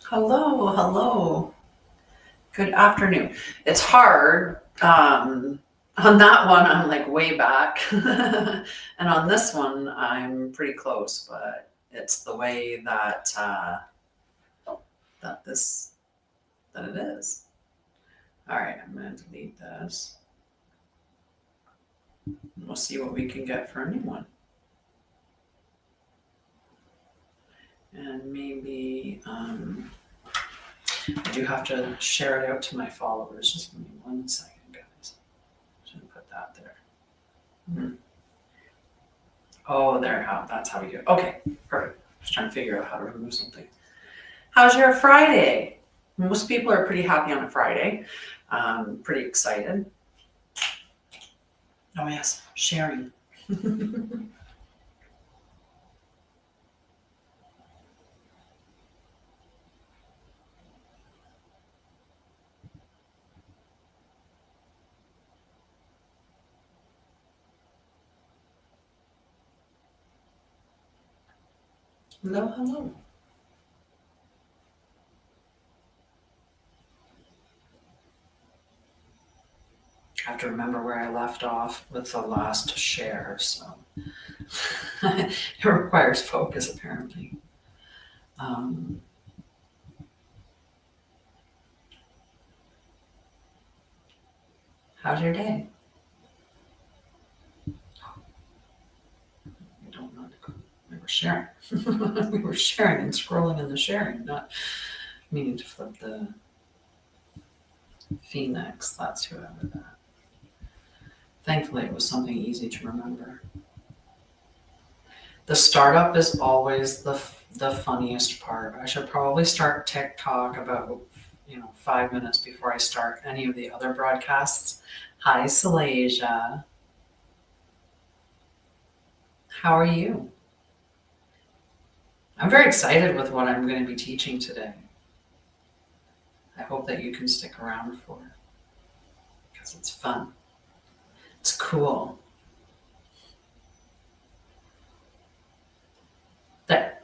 Hello, hello. Good afternoon. It's hard. On that one, I'm like way back. And on this one, I'm pretty close, but it's the way that that it is. All right, I'm going to delete this. We'll see what we can get for a new one. And maybe I do have to share it out to my followers. Just give me 1 second, guys. Just gonna put that there. Oh, that's how we do it. Okay, perfect. Just trying to figure out how to remove something. How's your Friday? Most people are pretty happy on a Friday. Pretty excited. Oh yes, sharing. Hello, hello. I have to remember where I left off with the last share, so it requires focus apparently. How's your day? I don't know. We were sharing. We were sharing and scrolling in the sharing, not meaning to flip the Phoenix. That's whoever that. Thankfully, it was something easy to remember. The startup is always the funniest part. I should probably start TikTok about 5 minutes before I start any of the other broadcasts. Hi, Sha'Ryah. How are you? I'm very excited with what I'm going to be teaching today. I hope that you can stick around for it because it's fun. It's cool. There.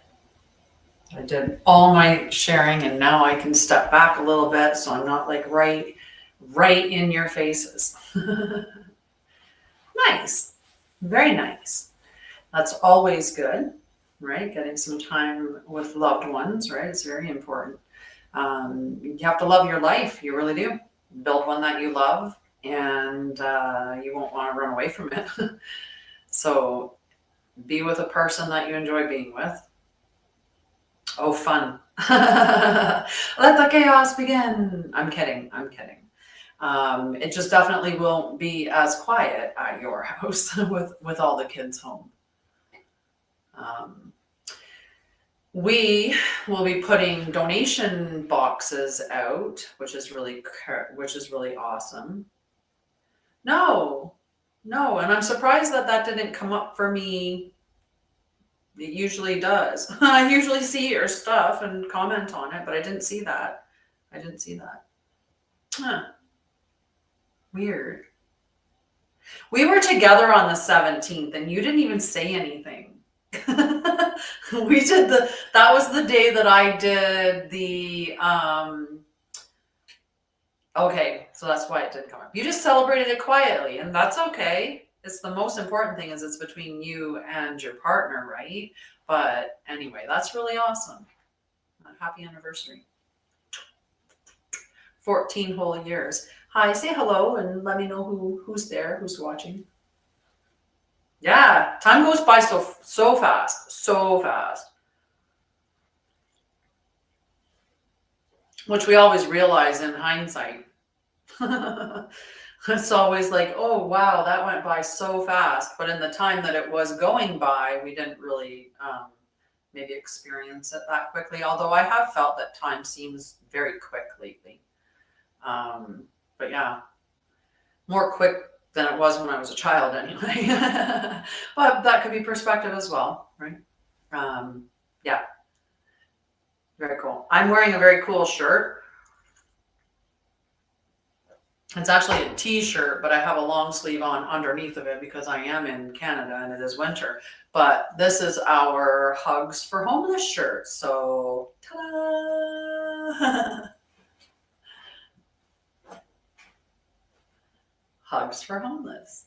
I did all my sharing and now I can step back a little bit so I'm not like right in your faces. Nice. Very nice. That's always good, right? Getting some time with loved ones, right? It's very important. You have to love your life. You really do. Build one that you love and you won't want to run away from it. So be with a person that you enjoy being with. Oh, fun. Let the chaos begin. I'm kidding. It just definitely won't be as quiet at your house with all the kids home. We will be putting donation boxes out, which is really awesome. No, and I'm surprised that didn't come up for me. It usually does. I usually see your stuff and comment on it, but I didn't see that. Huh. Weird. We were together on the 17th and you didn't even say anything. That was the day that I did the, okay, so that's why it didn't come up. You just celebrated it quietly and that's okay. It's the most important thing is it's between you and your partner, right? But anyway, that's really awesome. Happy anniversary. 14 whole years. Hi, say hello and let me know who's there, who's watching. Yeah, time goes by so fast. Which we always realize in hindsight. It's always like, oh, wow, that went by so fast. But in the time that it was going by, we didn't really maybe experience it that quickly. Although I have felt that time seems very quick lately. But yeah, more quick than it was when I was a child anyway. But that could be perspective as well, right? Yeah. Very cool. I'm wearing a very cool shirt. It's actually a t-shirt, but I have a long sleeve on underneath of it because I am in Canada and it is winter. But this is our Hugs for Homeless shirt. So, ta-da! Hugs for Homeless.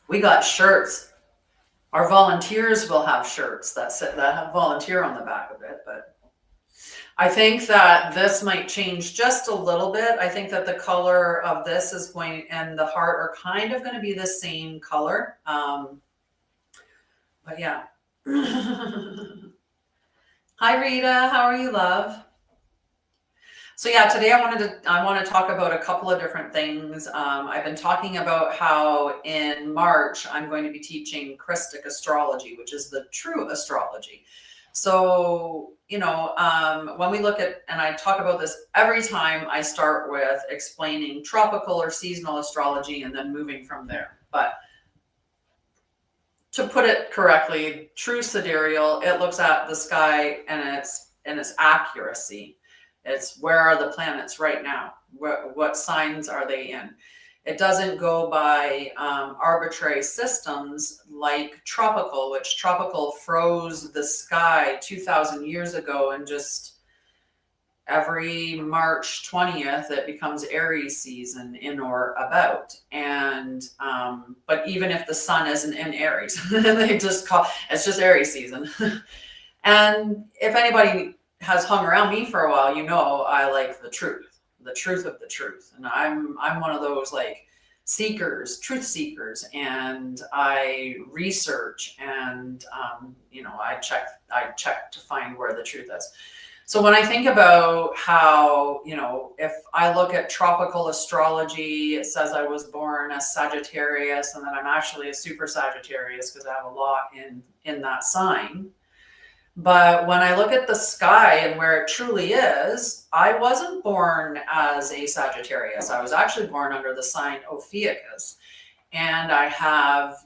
We got shirts. Our volunteers will have shirts that have volunteer on the back of it, but I think that this might change just a little bit. I think that the color of this is going, and the heart are kind of going to be the same color. But yeah. Hi Rita, how are you, love? So yeah, today I want to talk about a couple of different things. I've been talking about how in March I'm going to be teaching Krystic astrology, which is the true astrology. So, when we look at, and I talk about this every time, I start with explaining tropical or seasonal astrology and then moving from there. But to put it correctly, true sidereal, it looks at the sky and its accuracy. It's where are the planets right now? What signs are they in? It doesn't go by arbitrary systems like tropical, which tropical froze the sky 2,000 years ago, and just every March 20th, it becomes Aries season in or about. And, but even if the sun isn't in Aries, they just it's just Aries season. And if anybody has hung around me for a while, I like the truth of the truth. And I'm one of those like truth seekers, and I research and, I check to find where the truth is. So when I think about how, if I look at tropical astrology, it says I was born as Sagittarius, and then I'm actually a super Sagittarius because I have a lot in that sign. But when I look at the sky and where it truly is, I wasn't born as a Sagittarius. I was actually born under the sign Ophiuchus. And I have,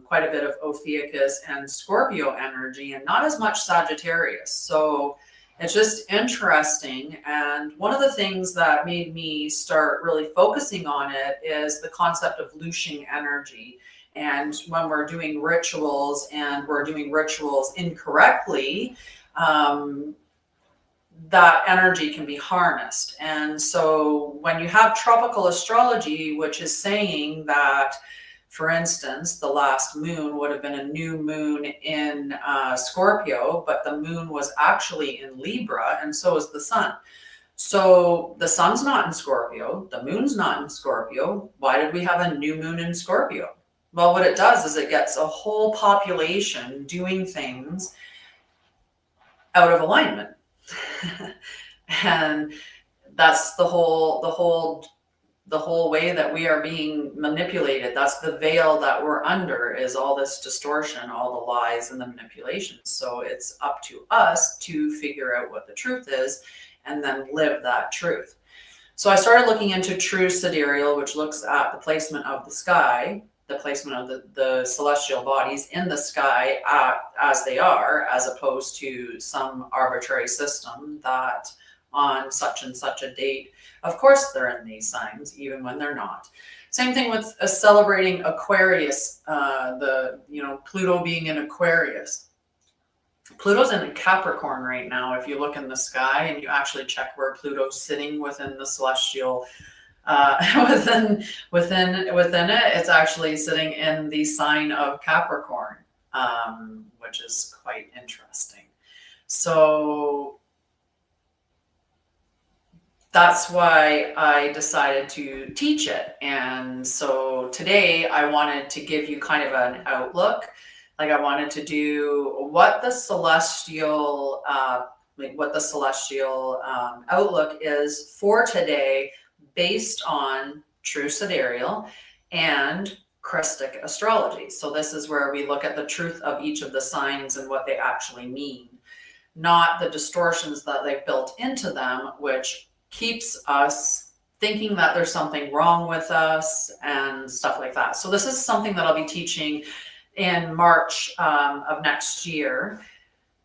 quite a bit of Ophiuchus and Scorpio energy and not as much Sagittarius. So it's just interesting. And one of the things that made me start really focusing on it is the concept of Lucian energy. And when we're doing rituals and we're doing rituals incorrectly, that energy can be harnessed. And so when you have tropical astrology, which is saying that, for instance, the last moon would have been a new moon in Scorpio, but the moon was actually in Libra, and so is the sun. So the sun's not in Scorpio, the moon's not in Scorpio. Why did we have a new moon in Scorpio? Well, what it does is it gets a whole population doing things out of alignment. And that's the whole way that we are being manipulated. That's the veil that we're under, is all this distortion, all the lies and the manipulation. So it's up to us to figure out what the truth is and then live that truth. So I started looking into true sidereal, which looks at the placement of the sky, the placement of the celestial bodies in the sky as they are, as opposed to some arbitrary system that on such and such a date, of course they're in these signs, even when they're not. Same thing with celebrating Aquarius, Pluto being in Aquarius. Pluto's in Capricorn right now. If you look in the sky and you actually check where Pluto's sitting within the celestial within it, it's actually sitting in the sign of Capricorn, which is quite interesting. So that's why I decided to teach it. And so today I wanted to give you kind of an outlook. Like I wanted to do what the celestial outlook is for today, based on true sidereal and Krystic astrology. So this is where we look at the truth of each of the signs and what they actually mean, not the distortions that they've built into them, which keeps us thinking that there's something wrong with us and stuff like that. So this is something that I'll be teaching in March of next year.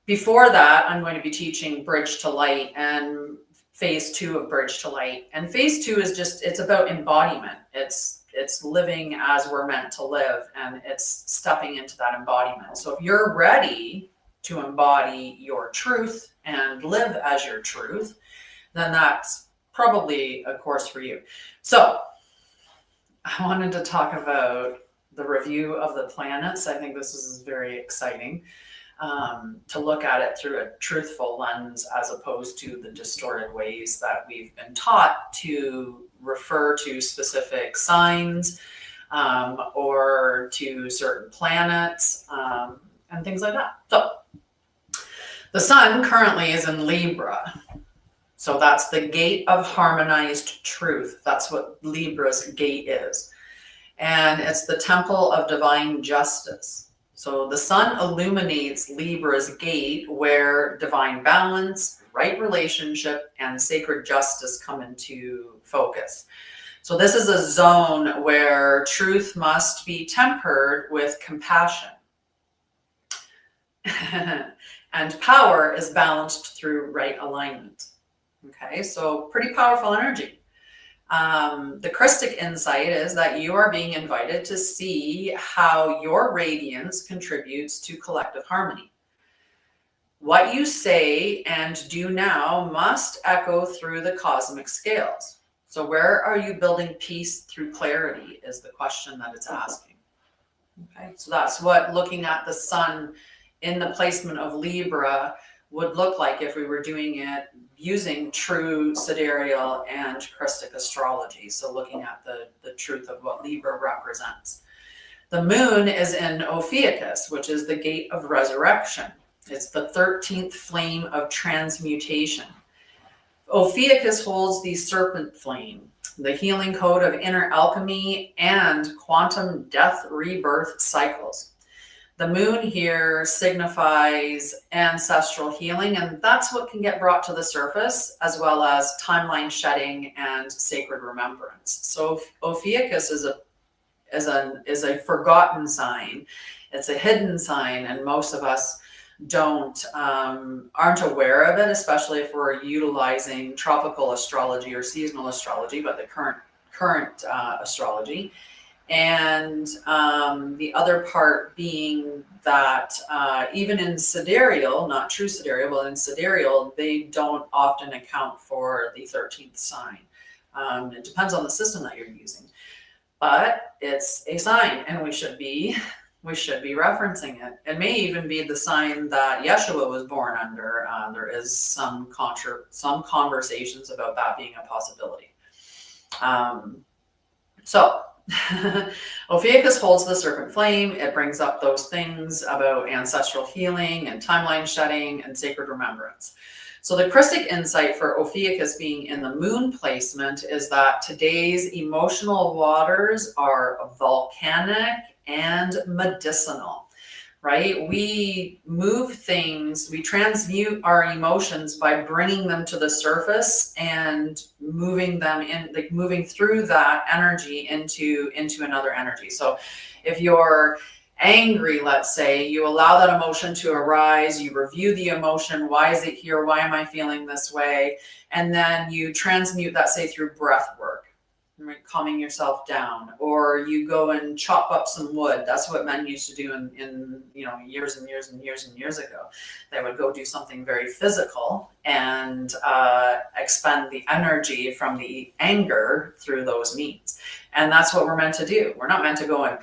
Before that, I'm going to be teaching Bridge to Light. And phase 2 of Bridge to Light. And phase 2 is just, it's about embodiment. It's living as we're meant to live, and it's stepping into that embodiment. So if you're ready to embody your truth and live as your truth, then that's probably a course for you. So I wanted to talk about the review of the planets. I think this is very exciting, to look at it through a truthful lens as opposed to the distorted ways that we've been taught to refer to specific signs, or to certain planets, and things like that. So the sun currently is in Libra. So that's the gate of harmonized truth. That's what Libra's gate is. And it's the temple of divine justice. So the sun illuminates Libra's gate, where divine balance, right relationship, and sacred justice come into focus. So this is a zone where truth must be tempered with compassion. And power is balanced through right alignment. Okay, so pretty powerful energy. The Krystic insight is that you are being invited to see how your radiance contributes to collective harmony. What you say and do now must echo through the cosmic scales. So where are you building peace through clarity is the question that it's asking. Okay, so that's what looking at the sun in the placement of Libra would look like if we were doing it using true sidereal and Krystic astrology. So looking at the truth of what Libra represents. The moon is in Ophiuchus, which is the gate of resurrection. It's the 13th flame of transmutation. Ophiuchus holds the serpent flame, the healing code of inner alchemy and quantum death rebirth cycles. The moon here signifies ancestral healing, and that's what can get brought to the surface, as well as timeline shedding and sacred remembrance. So Ophiuchus is a forgotten sign. It's a hidden sign, and most of us aren't aware of it, especially if we're utilizing tropical astrology or seasonal astrology, but the current astrology. And the other part being that even in sidereal, not true sidereal, but in sidereal, they don't often account for the 13th sign. It depends on the system that you're using, but it's a sign, and we should be referencing it. It may even be the sign that Yeshua was born under. There is some conversations about that being a possibility. So Ophiuchus holds the serpent flame. It brings up those things about ancestral healing and timeline shedding and sacred remembrance. So the Krystic insight for Ophiuchus being in the moon placement is that today's emotional waters are volcanic and medicinal, right? We move things, we transmute our emotions by bringing them to the surface and moving them in, like moving through that energy into another energy. So if you're angry, let's say, you allow that emotion to arise, you review the emotion. Why is it here? Why am I feeling this way? And then you transmute that, say, through breath work, right? Calming yourself down, or you go and chop up some wood. That's what men used to do in years and years and years and years ago. They would go do something very physical and expend the energy from the anger through those means. And that's what we're meant to do. We're not meant to go and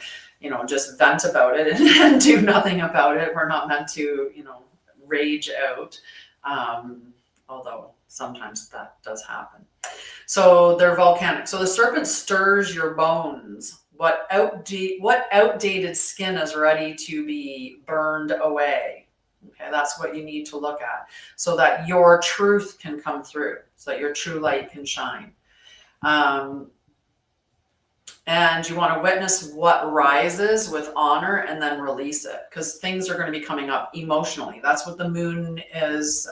just vent about it and do nothing about it. We're not meant to rage out, although sometimes that does happen. So they're volcanic. So the serpent stirs your bones. What outdated skin is ready to be burned away? Okay, that's what you need to look at, so that your truth can come through, so that your true light can shine. And you want to witness what rises with honor and then release it, because things are going to be coming up emotionally. That's what the moon is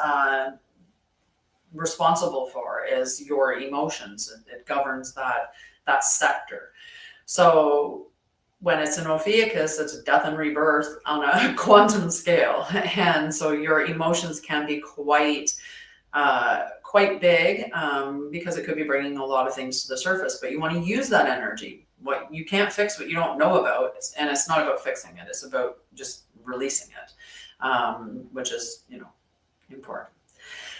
responsible for, is your emotions. It governs that sector. So when it's in Ophiuchus, it's death and rebirth on a quantum scale. And so your emotions can be quite quite big because it could be bringing a lot of things to the surface, but you want to use that energy. What you can't fix what you don't know about, and it's not about fixing it, it's about just releasing it, which is, important.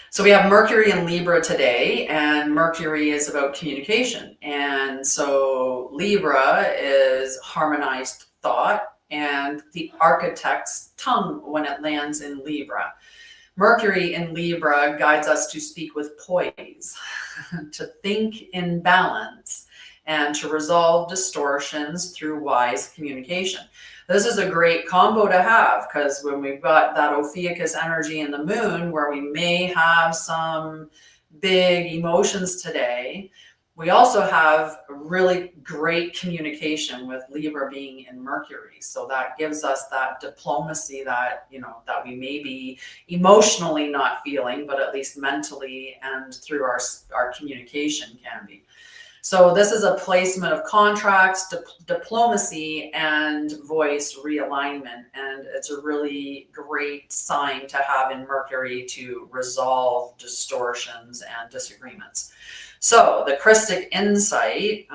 So we have Mercury in Libra today, and Mercury is about communication. And so Libra is harmonized thought and the architect's tongue when it lands in Libra. Mercury in Libra guides us to speak with poise, to think in balance, and to resolve distortions through wise communication. This is a great combo to have, because when we've got that Ophiuchus energy in the moon, where we may have some big emotions today, we also have really great communication with Libra being in Mercury. So that gives us that diplomacy that, that we may be emotionally not feeling, but at least mentally and through our communication can be. So this is a placement of contracts, diplomacy, and voice realignment. And it's a really great sign to have in Mercury to resolve distortions and disagreements. So the Krystic insight,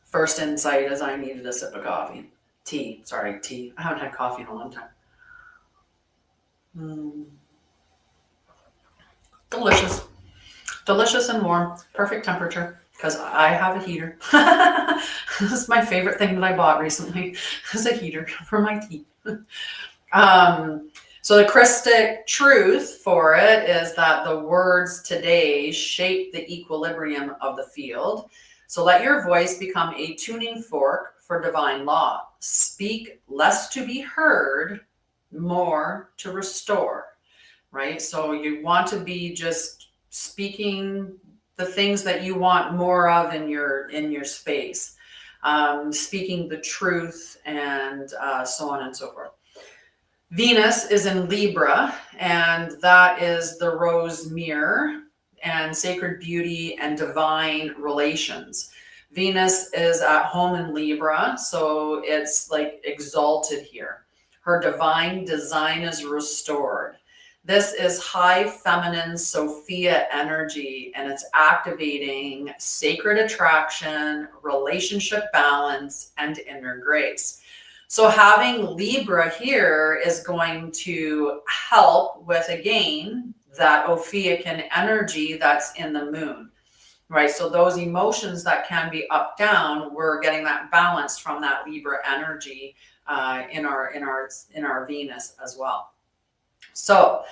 first insight is I needed a sip of coffee. Tea. I haven't had coffee in a long time. Delicious and warm, perfect temperature, because I have a heater. This is my favorite thing that I bought recently, is a heater for my tea. So the Krystic truth for it is that the words today shape the equilibrium of the field. So let your voice become a tuning fork for divine law. Speak less to be heard, more to restore. Right? So you want to be just speaking the things that you want more of in your space, speaking the truth, and so on and so forth. Venus is in Libra, and that is the rose mirror and sacred beauty and divine relations. Venus is at home in Libra, so it's like exalted here. Her divine design is restored. This is high feminine Sophia energy, and it's activating sacred attraction, relationship balance, and inner grace. So having Libra here is going to help with, again, that Ophiuchian energy that's in the moon, right? So those emotions that can be up, down, we're getting that balance from that Libra energy in our Venus as well. So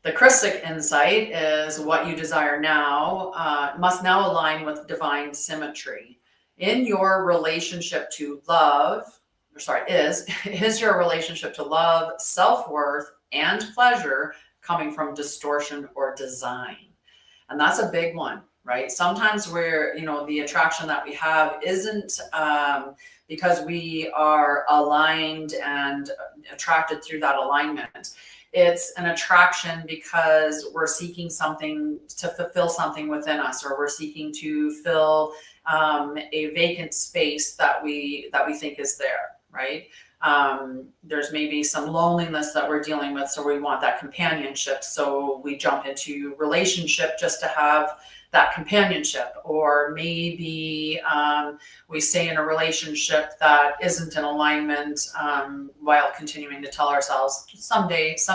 the Krystic insight is what you desire now must now align with divine symmetry. In your relationship to love, is your relationship to love, self-worth, and pleasure coming from distortion or design? And that's a big one, right? Sometimes we're, the attraction that we have isn't because we are aligned and attracted through that alignment. It's an attraction because we're seeking something to fulfill something within us, or we're seeking to fill a vacant space that we think is there, right? There's maybe some loneliness that we're dealing with, so we want that companionship. So we jump into relationship just to have that companionship, or maybe we stay in a relationship that isn't in alignment while continuing to tell ourselves someday, if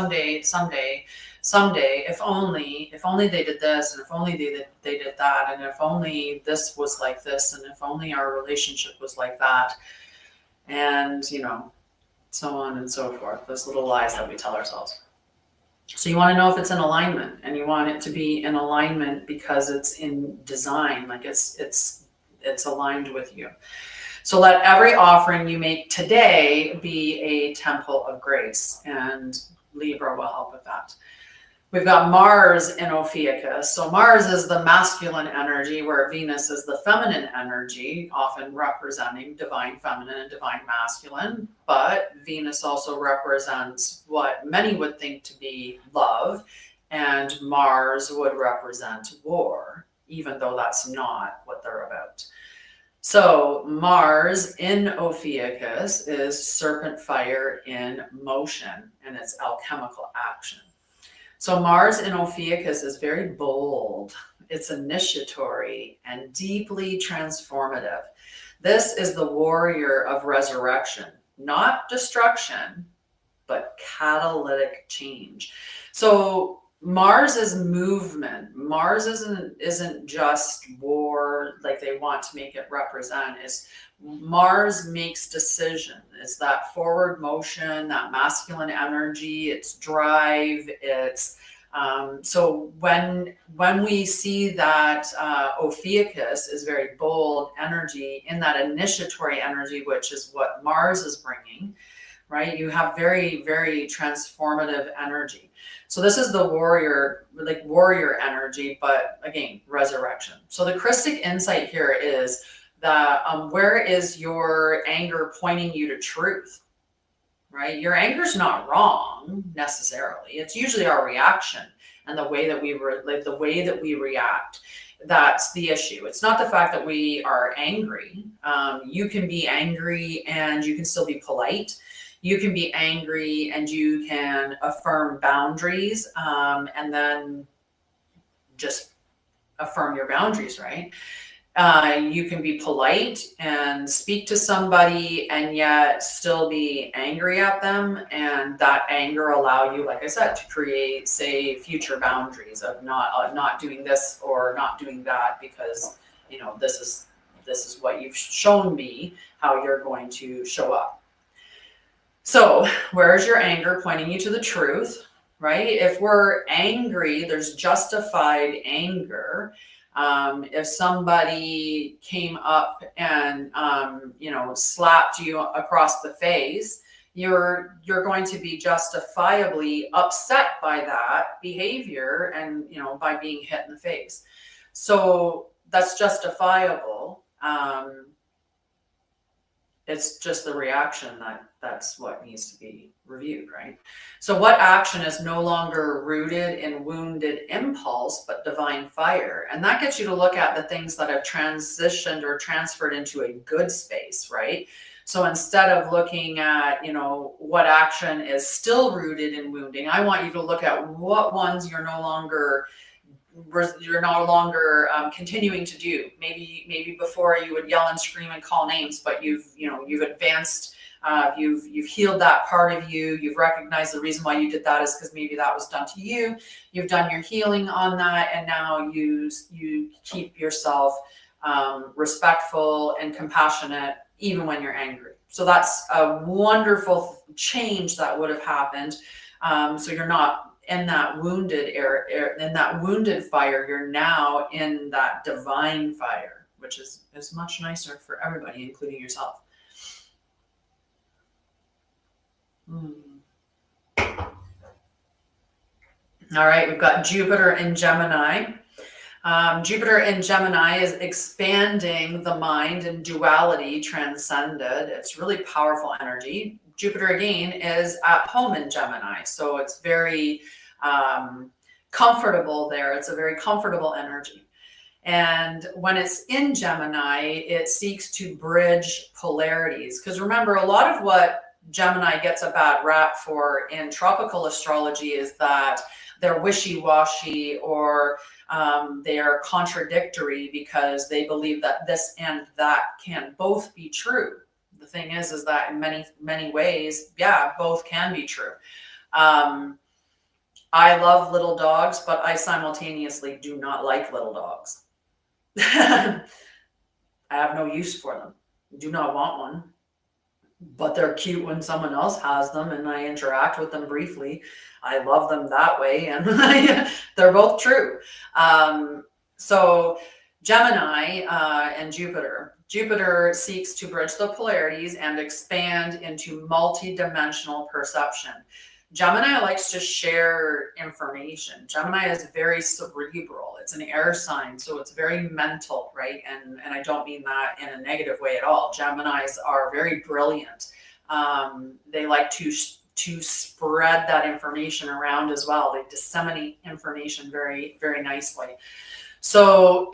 only they did this, and if only they did that, and if only this was like this, and if only our relationship was like that, and so on and so forth. Those little lies that we tell ourselves. So you want to know if it's in alignment, and you want it to be in alignment because it's in design, like it's aligned with you. So let every offering you make today be a temple of grace, and Libra will help with that. We've got Mars in Ophiuchus. So Mars is the masculine energy, where Venus is the feminine energy, often representing divine feminine and divine masculine. But Venus also represents what many would think to be love, and Mars would represent war, even though that's not what they're about. So Mars in Ophiuchus is serpent fire in motion, and it's alchemical action. So Mars in Ophiuchus is very bold. It's initiatory and deeply transformative. This is the warrior of resurrection, not destruction, but catalytic change. So Mars is movement. Mars isn't just war like they want to make it represent. It's Mars makes decision. It's that forward motion, that masculine energy, it's drive, it's so when we see that Ophiuchus is very bold energy in that initiatory energy, which is what Mars is bringing, right? You have very, very transformative energy. So this is the warrior, like warrior energy, but again, resurrection. So the Krystic insight here is that where is your anger pointing you to truth, right? Your anger's not wrong necessarily. It's usually our reaction and the way that we react. That's the issue. It's not the fact that we are angry. You can be angry and you can still be polite. You can be angry and you can affirm boundaries, and then just affirm your boundaries, right? You can be polite and speak to somebody and yet still be angry at them, and that anger allow you, like I said, to create, say, future boundaries of not doing this or not doing that because this is what you've shown me how you're going to show up. So where's your anger pointing you to the truth, right? If we're angry, there's justified anger. If somebody came up and slapped you across the face, you're going to be justifiably upset by that behavior and by being hit in the face. So that's justifiable. It's just the reaction that's what needs to be reviewed, right? So what action is no longer rooted in wounded impulse, but divine fire? And that gets you to look at the things that have transitioned or transferred into a good space, right? So instead of looking at, what action is still rooted in wounding, I want you to look at what ones you're no longer continuing to do. Maybe before you would yell and scream and call names, but you've advanced, you've healed that part of you. You've recognized the reason why you did that is because maybe that was done to you. You've done your healing on that, and now you keep yourself respectful and compassionate even when you're angry. So that's a wonderful change that would have happened. So you're not in that wounded in that wounded fire. You're now in that divine fire, which is much nicer for everybody, including yourself. All right, we've got Jupiter in Gemini. Jupiter in Gemini is expanding the mind and duality transcended. It's really powerful energy. Jupiter again is at home in Gemini, so it's very comfortable there. It's a very comfortable energy. And when it's in Gemini, it seeks to bridge polarities. Because remember, a lot of what Gemini gets a bad rap for in tropical astrology is that they're wishy-washy or they are contradictory because they believe that this and that can both be true. The thing is that in many, many ways, yeah, both can be true. I love little dogs, but I simultaneously do not like little dogs. I have no use for them. Do not want one. But they're cute when someone else has them and I interact with them briefly. I love them that way, and they're both true. So Gemini and Jupiter. Jupiter seeks to bridge the polarities and expand into multi-dimensional perception. Gemini likes to share information. Gemini is very cerebral. It's an air sign, so it's very mental, right? And I don't mean that in a negative way at all. Geminis are very brilliant. They like to spread that information around as well. They disseminate information very, very nicely. So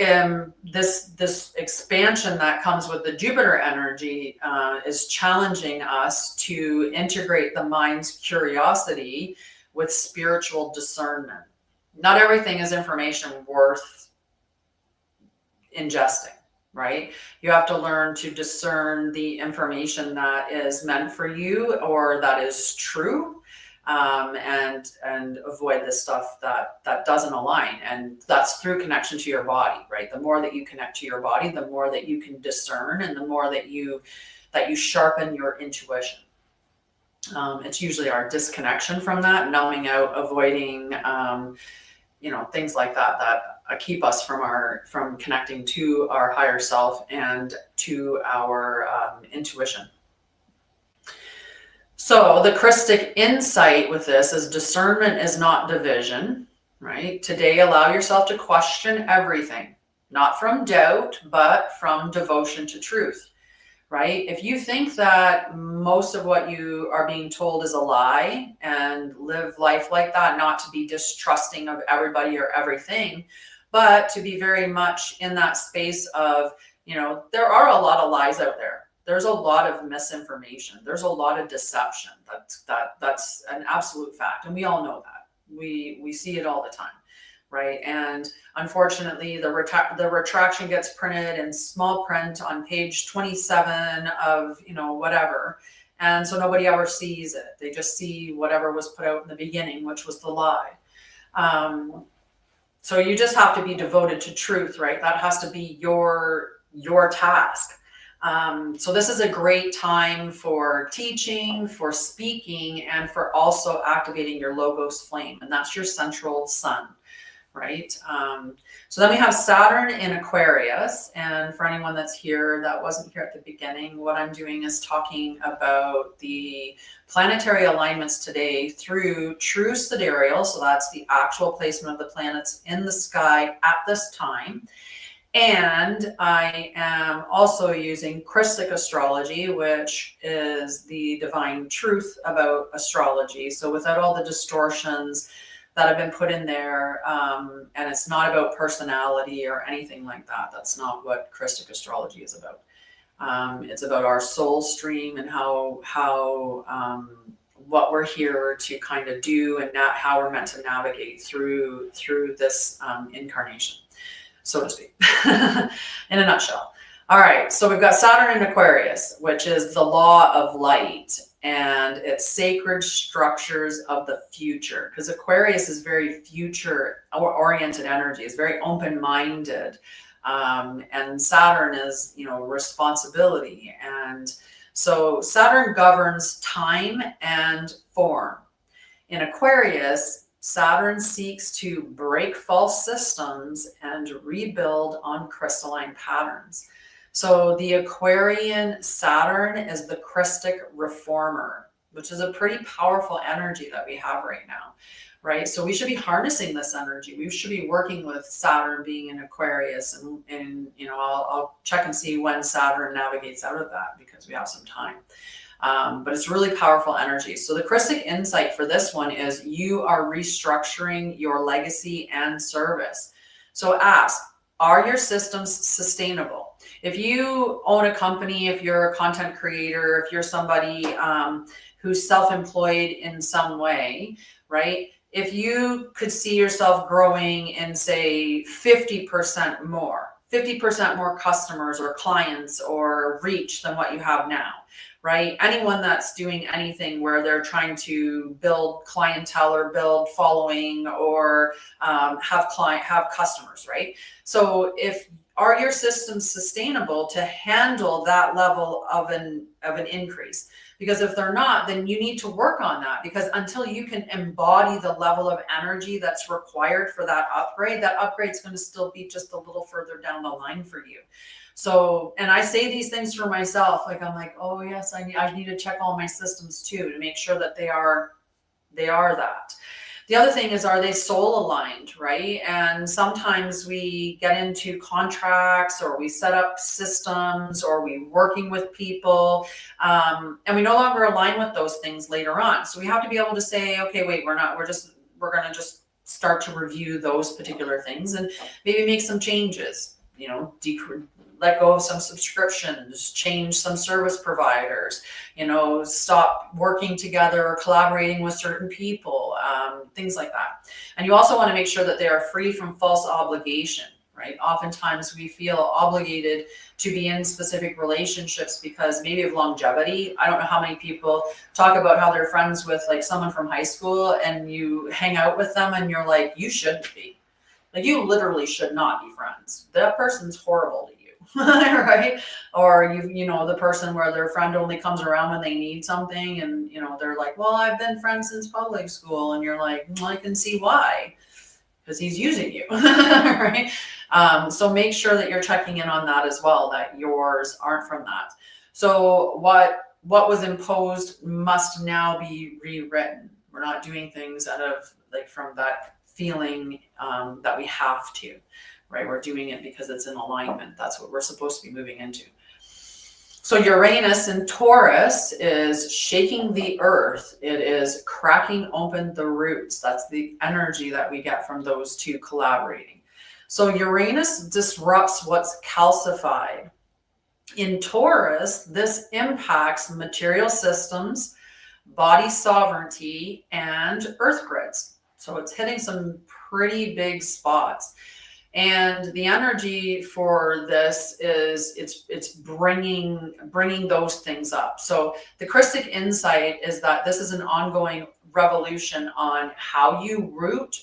this expansion that comes with the Jupiter energy is challenging us to integrate the mind's curiosity with spiritual discernment. Not everything is information worth ingesting, right? You have to learn to discern the information that is meant for you or that is true, and avoid the stuff that doesn't align. And that's through connection to your body, right? The more that you connect to your body, the more that you can discern, and the more that you sharpen your intuition. It's usually our disconnection from that, numbing out, avoiding, things like that keep us from connecting to our higher self and to our intuition. So the Krystic insight with this is discernment is not division, right? Today, allow yourself to question everything, not from doubt, but from devotion to truth, right? If you think that most of what you are being told is a lie, and live life like that, not to be distrusting of everybody or everything, but to be very much in that space of, there are a lot of lies out there. There's a lot of misinformation. There's a lot of deception. That's an absolute fact. And we all know that. We see it all the time, right? And unfortunately, the retraction gets printed in small print on page 27 of, whatever. And so nobody ever sees it. They just see whatever was put out in the beginning, which was the lie. So you just have to be devoted to truth, right? That has to be your task. So this is a great time for teaching, for speaking, and for also activating your Logos flame. And that's your central sun, right? So then we have Saturn in Aquarius. And for anyone that's here that wasn't here at the beginning, what I'm doing is talking about the planetary alignments today through true Sidereal. So that's the actual placement of the planets in the sky at this time. And I am also using Krystic astrology, which is the divine truth about astrology. So without all the distortions that have been put in there, and it's not about personality or anything like that. That's not what Krystic astrology is about. It's about our soul stream and how what we're here to kind of do, and how we're meant to navigate through this incarnation, so to speak, in a nutshell. All right, so we've got Saturn in Aquarius, which is the law of light, and it's sacred structures of the future, because Aquarius is very future-oriented energy. It's very open-minded, and Saturn is, responsibility. And so Saturn governs time and form. In Aquarius, Saturn seeks to break false systems and rebuild on crystalline patterns. So the Aquarian Saturn is the Krystic reformer, which is a pretty powerful energy that we have right now, right? So we should be harnessing this energy. We should be working with Saturn being in Aquarius, and I'll check and see when Saturn navigates out of that, because we have some time. But it's really powerful energy. So the Krystic insight for this one is you are restructuring your legacy and service. So ask, are your systems sustainable? If you own a company, if you're a content creator, if you're somebody who's self-employed in some way, right? If you could see yourself growing in, say, 50% more customers or clients or reach than what you have now, right? Anyone that's doing anything where they're trying to build clientele or build following or have customers, right? So are your systems sustainable to handle that level of an increase? Because if they're not, then you need to work on that, because until you can embody the level of energy that's required for that upgrade's going to still be just a little further down the line for you. So, and I say these things for myself, like, I'm like, oh yes, I need to check all my systems too, to make sure that they are that. The other thing is, are they soul aligned, right? And sometimes we get into contracts, or we set up systems, or we working with people, and we no longer align with those things later on. So we have to be able to say, okay, wait, we're going to just start to review those particular things and maybe make some changes, let go of some subscriptions, change some service providers, stop working together or collaborating with certain people, things like that. And you also want to make sure that they are free from false obligation, right? Oftentimes we feel obligated to be in specific relationships because maybe of longevity. I don't know how many people talk about how they're friends with like someone from high school, and you hang out with them and you're like, you shouldn't be. Like, you literally should not be friends. That person's horrible to you. Right? Or the person where their friend only comes around when they need something, and they're like, well, I've been friends since public school, and you're like, well, I can see why, because he's using you. Right? So make sure that you're checking in on that as well, that yours aren't from that. So what was imposed must now be rewritten. We're not doing things out of from that feeling that we have to. Right? We're doing it because it's in alignment. That's what we're supposed to be moving into. So Uranus in Taurus is shaking the earth. It is cracking open the roots. That's the energy that we get from those two collaborating. So Uranus disrupts what's calcified. In Taurus, this impacts material systems, body sovereignty, and earth grids. So it's hitting some pretty big spots. And the energy for this is it's bringing those things up. So the Krystic insight is that this is an ongoing revolution on how you root,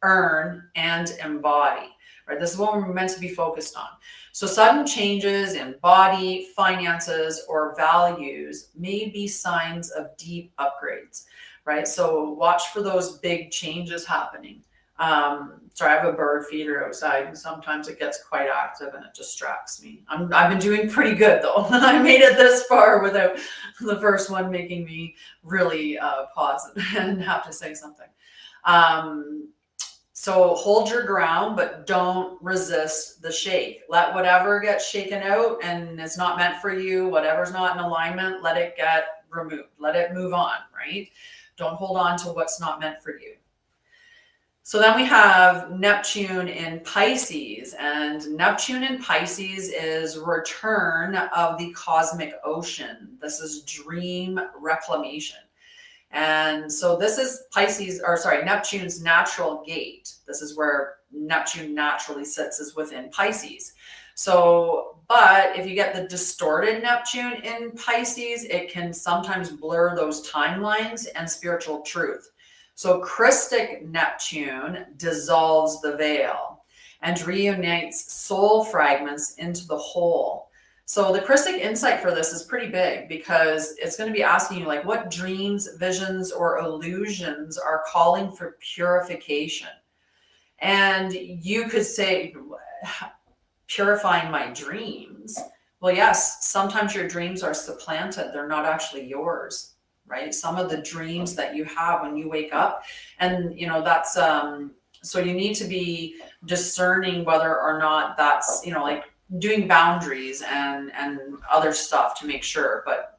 earn, and embody. Right? This is what we're meant to be focused on. So sudden changes in body, finances, or values may be signs of deep upgrades. Right? So watch for those big changes happening. Sorry, I have a bird feeder outside, and sometimes it gets quite active and it distracts me. I've been doing pretty good though. I made it this far without the first one making me really pause and have to say something. So hold your ground, but don't resist the shake. Let whatever gets shaken out and it's not meant for you, whatever's not in alignment, let it get removed. Let it move on, right? Don't hold on to what's not meant for you. So then we have Neptune in Pisces, and Neptune in Pisces is return of the cosmic ocean. This is dream reclamation. And so this is Neptune's natural gate. This is where Neptune naturally sits, is within Pisces. So, but if you get the distorted Neptune in Pisces, it can sometimes blur those timelines and spiritual truth. So Krystic Neptune dissolves the veil and reunites soul fragments into the whole. So the Krystic insight for this is pretty big, because it's going to be asking you, like, what dreams, visions, or illusions are calling for purification? And you could say, purifying my dreams. Well, yes, sometimes your dreams are supplanted. They're not actually yours. Right? Some of the dreams that you have when you wake up, and that's so you need to be discerning whether or not that's like doing boundaries and other stuff to make sure. But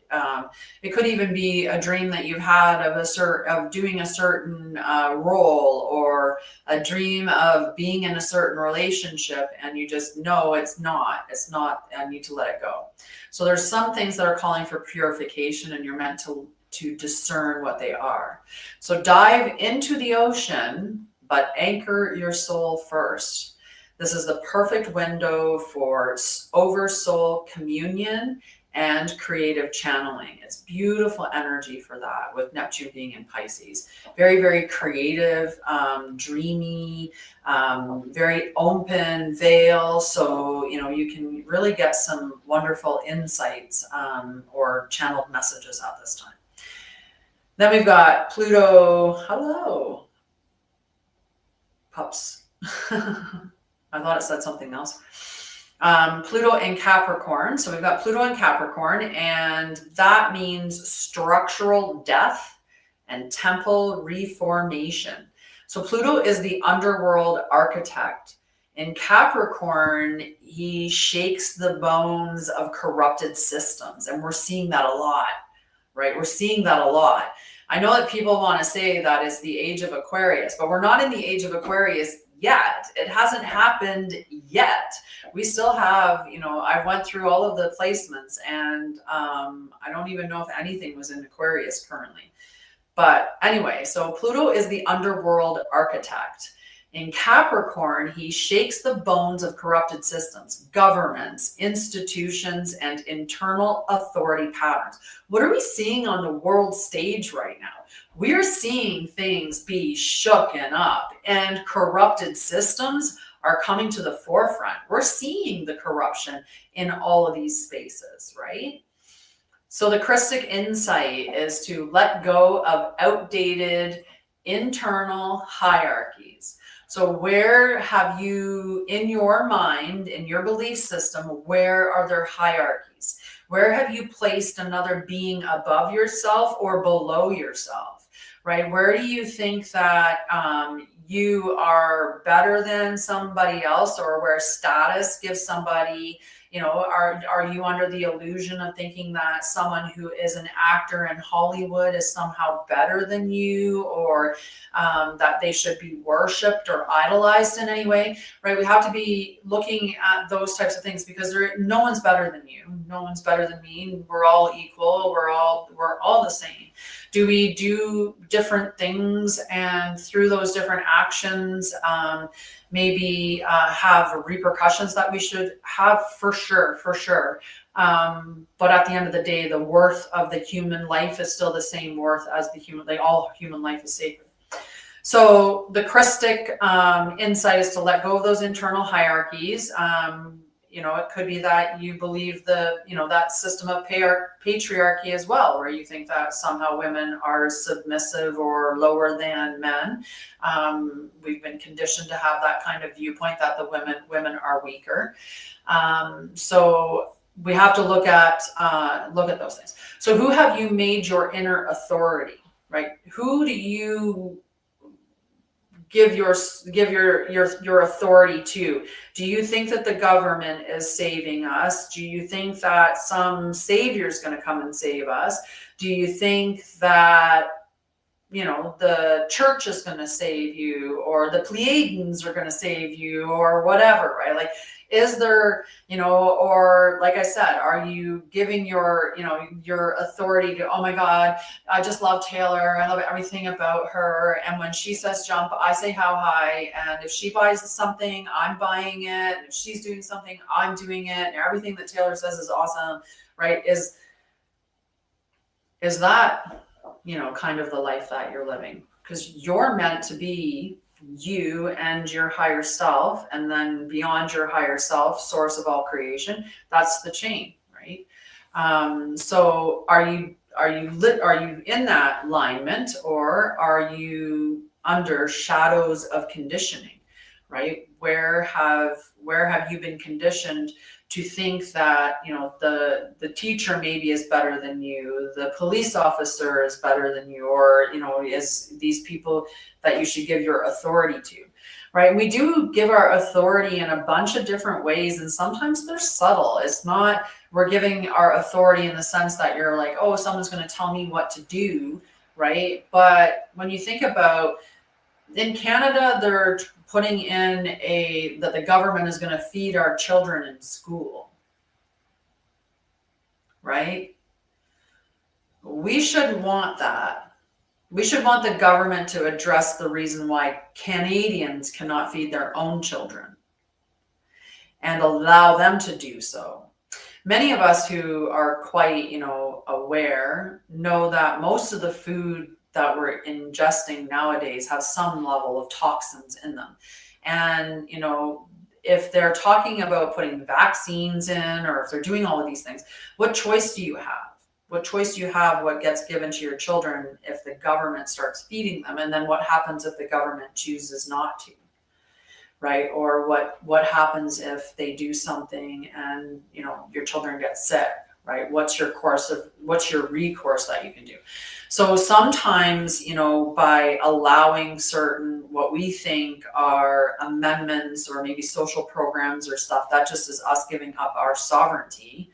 it could even be a dream that you've had of doing a certain role, or a dream of being in a certain relationship, and you just know it's not, I need to let it go. So there's some things that are calling for purification, and you're meant to discern what they are. So dive into the ocean, but anchor your soul first. This is the perfect window for oversoul communion and creative channeling. It's beautiful energy for that, with Neptune being in Pisces. Very, very creative, dreamy, very open veil. So, you can really get some wonderful insights or channeled messages at this time. Then we've got Pluto. Hello, pups. I thought it said something else. Pluto in Capricorn. So we've got Pluto in Capricorn, and that means structural death and temple reformation. So Pluto is the underworld architect. In Capricorn, he shakes the bones of corrupted systems, and we're seeing that a lot. Right? We're seeing that a lot. I know that people want to say that it's the age of Aquarius, but we're not in the age of Aquarius yet. It hasn't happened yet. We still have, I went through all of the placements, and I don't even know if anything was in Aquarius currently. But anyway, so Pluto is the underworld architect. In Capricorn, he shakes the bones of corrupted systems, governments, institutions, and internal authority patterns. What are we seeing on the world stage right now? We're seeing things be shooken up, and corrupted systems are coming to the forefront. We're seeing the corruption in all of these spaces, right? So the Krystic insight is to let go of outdated internal hierarchies. So where have you, in your mind, in your belief system, where are there hierarchies? Where have you placed another being above yourself or below yourself, right? Where do you think that you are better than somebody else, or where status gives somebody, are you under the illusion of thinking that someone who is an actor in Hollywood is somehow better than you, or that they should be worshipped or idolized in any way, right? We have to be looking at those types of things, because no one's better than you. No one's better than me. We're all equal. We're all the same. Do we do different things, and through those different actions, maybe have repercussions that we should have? For sure. But at the end of the day, the worth of the human life is still the same worth as all human life is sacred. So the Krystic insight is to let go of those internal hierarchies. It could be that you believe that system of patriarchy as well, where you think that somehow women are submissive or lower than men. We've been conditioned to have that kind of viewpoint, that the women are weaker. So we have to look at those things. So who have you made your inner authority, right? Who do you give your authority to? Do you think that the government is saving us? Do you think that some savior is going to come and save us? Do you think that the church is going to save you, or the Pleiadians are going to save you, or whatever, right? Like, is there, or like I said, are you giving your authority to, oh my God, I just love Taylor. I love everything about her. And when she says jump, I say how high. And if she buys something, I'm buying it. And if she's doing something, I'm doing it. And everything that Taylor says is awesome, right? Is that, kind of the life that you're living? Because you're meant to be you and your higher self, and then beyond your higher self, source of all creation. That's the chain, right? So are you in that alignment, or are you under shadows of conditioning, right? Where have you been conditioned to think that the teacher maybe is better than you, the police officer is better than you, or is these people that you should give your authority to, right? We do give our authority in a bunch of different ways, and sometimes they're subtle. It's not we're giving our authority in the sense that you're like, oh, someone's going to tell me what to do, right? But when you think about, in Canada, they're putting in that the government is going to feed our children in school, right? We shouldn't want that. We should want the government to address the reason why Canadians cannot feed their own children and allow them to do so. Many of us who are quite, aware know that most of the food that we're ingesting nowadays have some level of toxins in them. And, if they're talking about putting vaccines in, or if they're doing all of these things, what choice do you have? What choice do you have what gets given to your children if the government starts feeding them? And then what happens if the government chooses not to, right? Or what happens if they do something and, your children get sick, right? What's your recourse that you can do? So sometimes, by allowing certain, what we think are amendments or maybe social programs or stuff, that just is us giving up our sovereignty,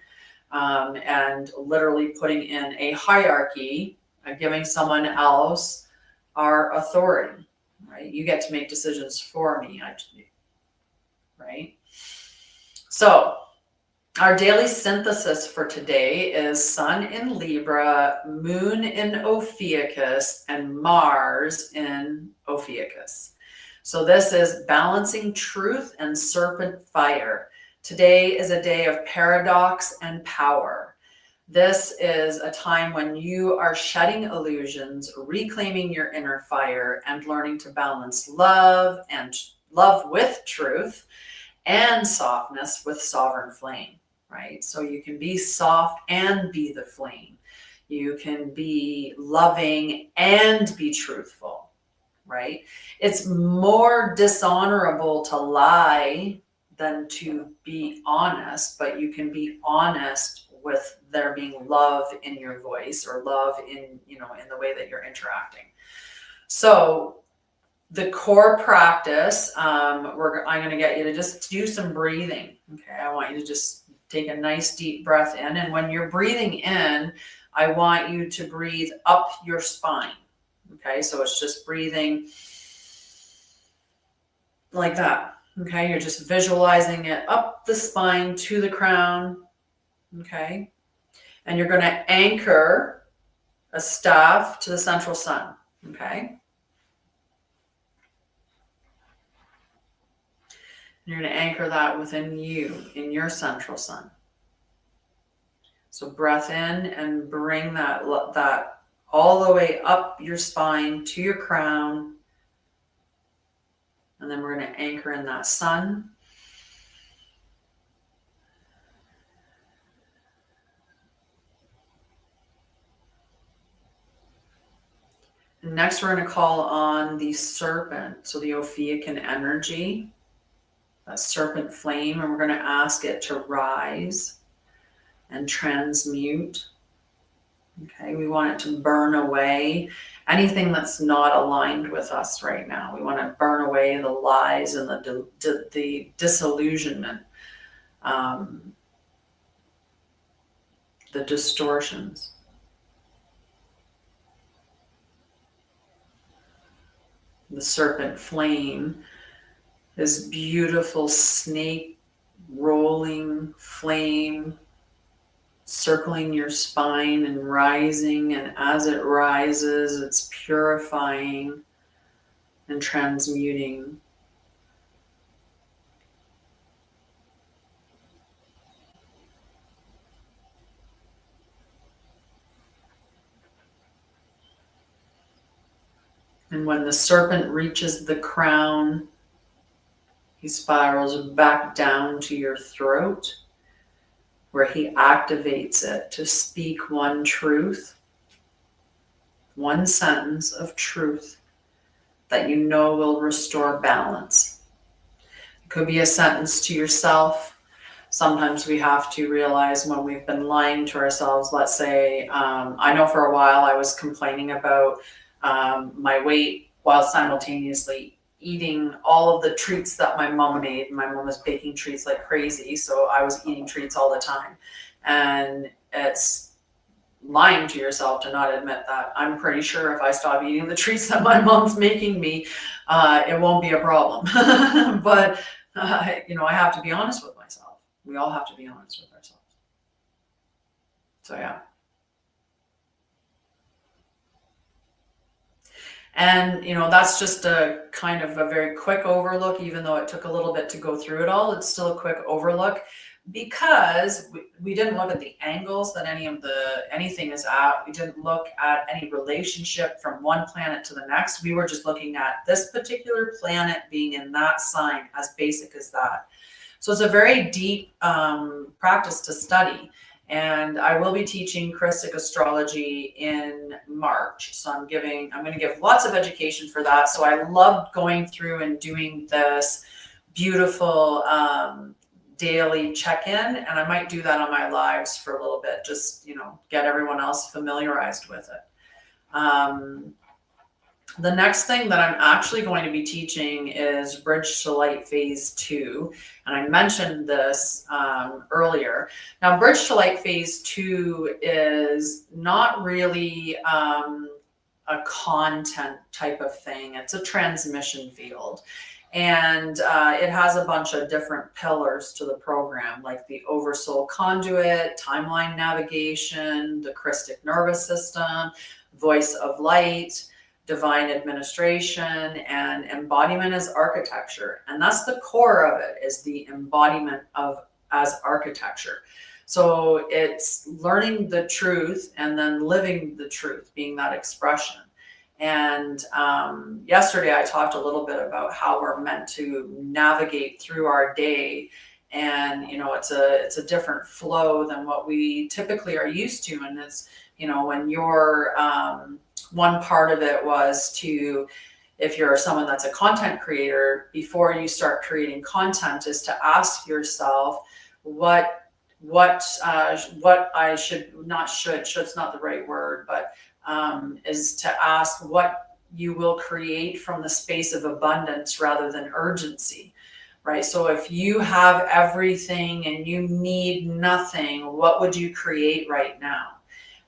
and literally putting in a hierarchy giving someone else our authority, right? You get to make decisions for me, right? So our daily synthesis for today is Sun in Libra, Moon in Ophiuchus, and Mars in Ophiuchus. So this is balancing truth and serpent fire. Today is a day of paradox and power. This is a time when you are shedding illusions, reclaiming your inner fire, and learning to balance love with truth and softness with sovereign flame, right? So you can be soft and be the flame. You can be loving and be truthful, right? It's more dishonorable to lie than to be honest, but you can be honest with there being love in your voice or love in, in the way that you're interacting. So the core practice, I'm going to get you to just do some breathing. Okay. I want you to just take a nice deep breath in. And when you're breathing in, I want you to breathe up your spine. Okay. So it's just breathing like that. Okay. You're just visualizing it up the spine to the crown. Okay. And you're going to anchor a staff to the central sun. Okay. You're going to anchor that within you, in your central sun. So breath in and bring that all the way up your spine to your crown. And then we're going to anchor in that sun. Next, we're going to call on the serpent, so the Ophiuchian energy, that serpent flame, and we're going to ask it to rise and transmute. Okay, we want it to burn away anything that's not aligned with us right now. We want to burn away the lies and the disillusionment, the distortions. The serpent flame is beautiful snake rolling flame circling your spine and rising, and as it rises, it's purifying and transmuting. And when the serpent reaches the crown, he spirals back down to your throat, where he activates it to speak one truth, one sentence of truth that you know will restore balance. It could be a sentence to yourself. Sometimes we have to realize when we've been lying to ourselves. Let's say, I know for a while I was complaining about my weight while simultaneously eating all of the treats that my mom made. My mom was baking treats like crazy, so I was eating treats all the time. And it's lying to yourself to not admit that. I'm pretty sure if I stop eating the treats that my mom's making me, it won't be a problem. But I have to be honest with myself. We all have to be honest with ourselves. So yeah. And, that's just a kind of a very quick overlook, even though it took a little bit to go through it all. It's still a quick overlook because we didn't look at the angles that anything is at. We didn't look at any relationship from one planet to the next. We were just looking at this particular planet being in that sign, as basic as that. So it's a very deep practice to study. And I will be teaching Krystic astrology in March. So I'm going to give lots of education for that. So I loved going through and doing this beautiful daily check-in. And I might do that on my lives for a little bit, just, get everyone else familiarized with it. The next thing that I'm actually going to be teaching is Bridge to Light Phase 2. And I mentioned this earlier. Now, Bridge to Light Phase 2 is not really a content type of thing. It's a transmission field. And it has a bunch of different pillars to the program, like the Oversoul conduit, timeline navigation, the Krystic nervous system, voice of light, divine administration, and embodiment as architecture. And that's the core of it, is the embodiment of as architecture. So it's learning the truth and then living the truth, being that expression. And yesterday I talked a little bit about how we're meant to navigate through our day. And, you know, it's a different flow than what we typically are used to. And it's, you know, when you're, one part of it was to, if you're someone that's a content creator, before you start creating content, is to ask yourself what I should's not the right word, but is to ask what you will create from the space of abundance rather than urgency, right? So if you have everything and you need nothing, what would you create right now?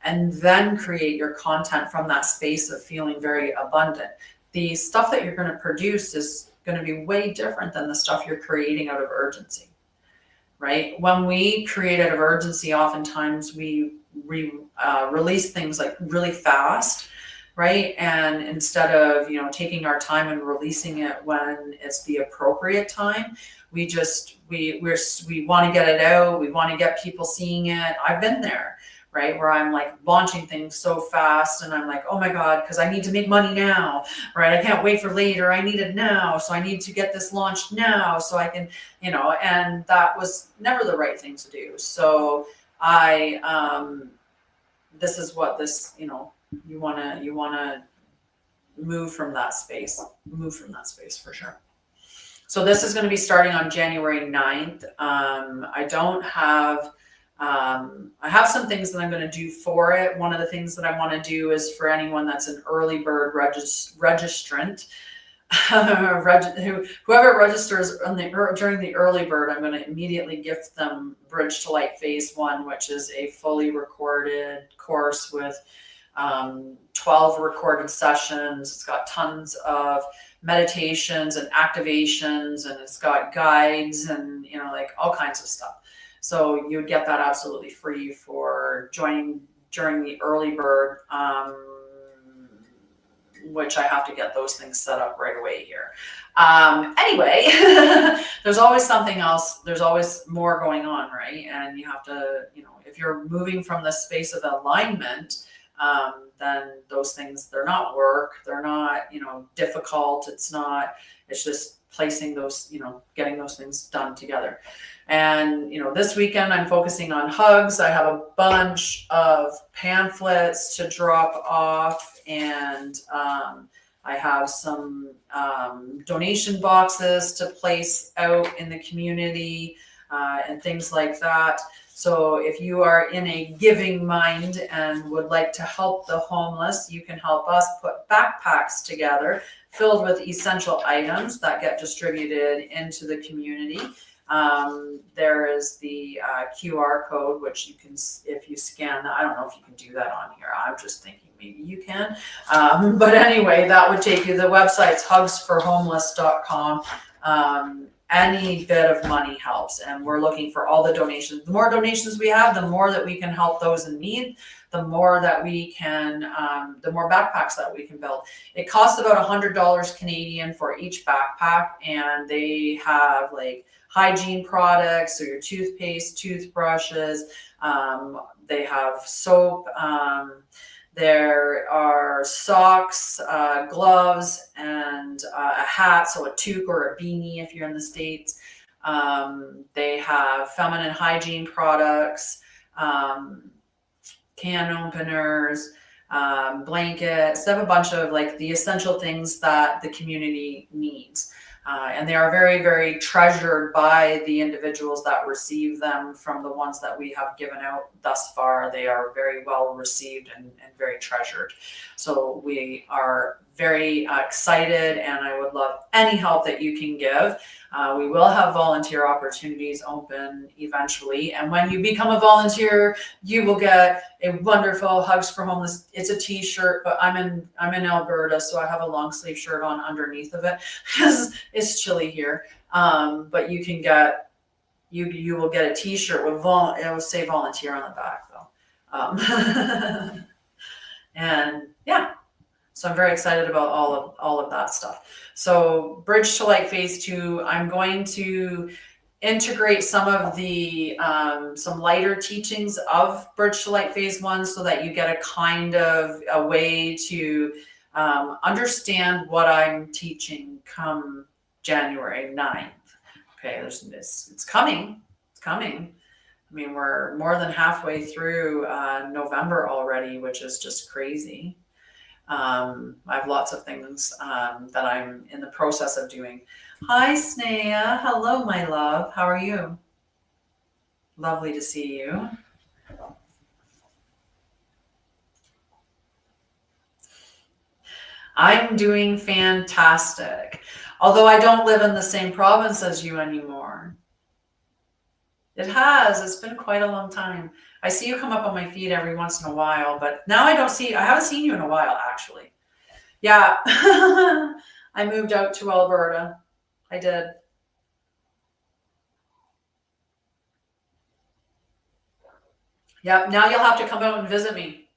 And then create your content from that space of feeling very abundant. The stuff that you're going to produce is going to be way different than the stuff you're creating out of urgency, right? When we create out of urgency, oftentimes we release things like really fast, right? And instead of, you know, taking our time and releasing it when it's the appropriate time, we want to get it out. We want to get people seeing it. I've been there, right? Where I'm like launching things so fast and I'm like, oh my God, because I need to make money now, right? I can't wait for later. I need it now. So I need to get this launched now so I can, you know, and that was never the right thing to do. So this is what this, you know, you want to move from that space for sure. So this is going to be starting on January 9th. I have some things that I'm going to do for it. One of the things that I want to do is for anyone that's an early bird registrant, whoever registers during the early bird, I'm going to immediately gift them Bridge to Light Phase 1, which is a fully recorded course with 12 recorded sessions. It's got tons of meditations and activations, and it's got guides and, you know, like all kinds of stuff. So you would get that absolutely free for joining during the early bird, which I have to get those things set up right away here. Anyway, there's always something else. There's always more going on, right? And you have to, you know, if you're moving from the space of alignment, then those things, they're not work. They're not, you know, difficult. It's just placing those, you know, getting those things done together. And, you know, this weekend I'm focusing on hugs. I have a bunch of pamphlets to drop off, and I have some donation boxes to place out in the community and things like that. So if you are in a giving mind and would like to help the homeless, you can help us put backpacks together filled with essential items that get distributed into the community. There is the QR code, which you can, if you scan that, I don't know if you can do that on here. I'm just thinking maybe you can. But anyway, that would take you, the website's hugsforhomeless.com. Any bit of money helps, and we're looking for all the donations. The more donations we have, the more that we can help those in need, the more that we can, the more backpacks that we can build. It costs about $100 Canadian for each backpack, and they have like hygiene products, so your toothpaste, toothbrushes, they have soap, there are socks, gloves, and a hat, so a toque or a beanie if you're in the States. They have feminine hygiene products, can openers, blankets. They have a bunch of like the essential things that the community needs. And they are very, very treasured by the individuals that receive them. From the ones that we have given out thus far, they are very well received and very treasured. So we are very excited, and I would love any help that you can give. We will have volunteer opportunities open eventually. And when you become a volunteer, you will get a wonderful Hugs for Homeless. It's a t-shirt, but I'm in Alberta, so I have a long sleeve shirt on underneath of it because it's chilly here. But you can get, you will get a t-shirt with it will say volunteer on the back though. And yeah, so I'm very excited about all of that stuff. So Bridge to Light Phase 2, I'm going to integrate some of the some lighter teachings of Bridge to Light Phase 1 so that you get a kind of a way to understand what I'm teaching come January 9th. Okay, it's coming. It's coming. I mean, we're more than halfway through November already, which is just crazy. I have lots of things that I'm in the process of doing. Hi, Snea. Hello, my love. How are you? Lovely to see you. I'm doing fantastic. Although I don't live in the same province as you anymore. It has. It's been quite a long time. I see you come up on my feed every once in a while, but now I haven't seen you in a while, actually. Yeah. I moved out to Alberta. I did. Yep. Now you'll have to come out and visit me.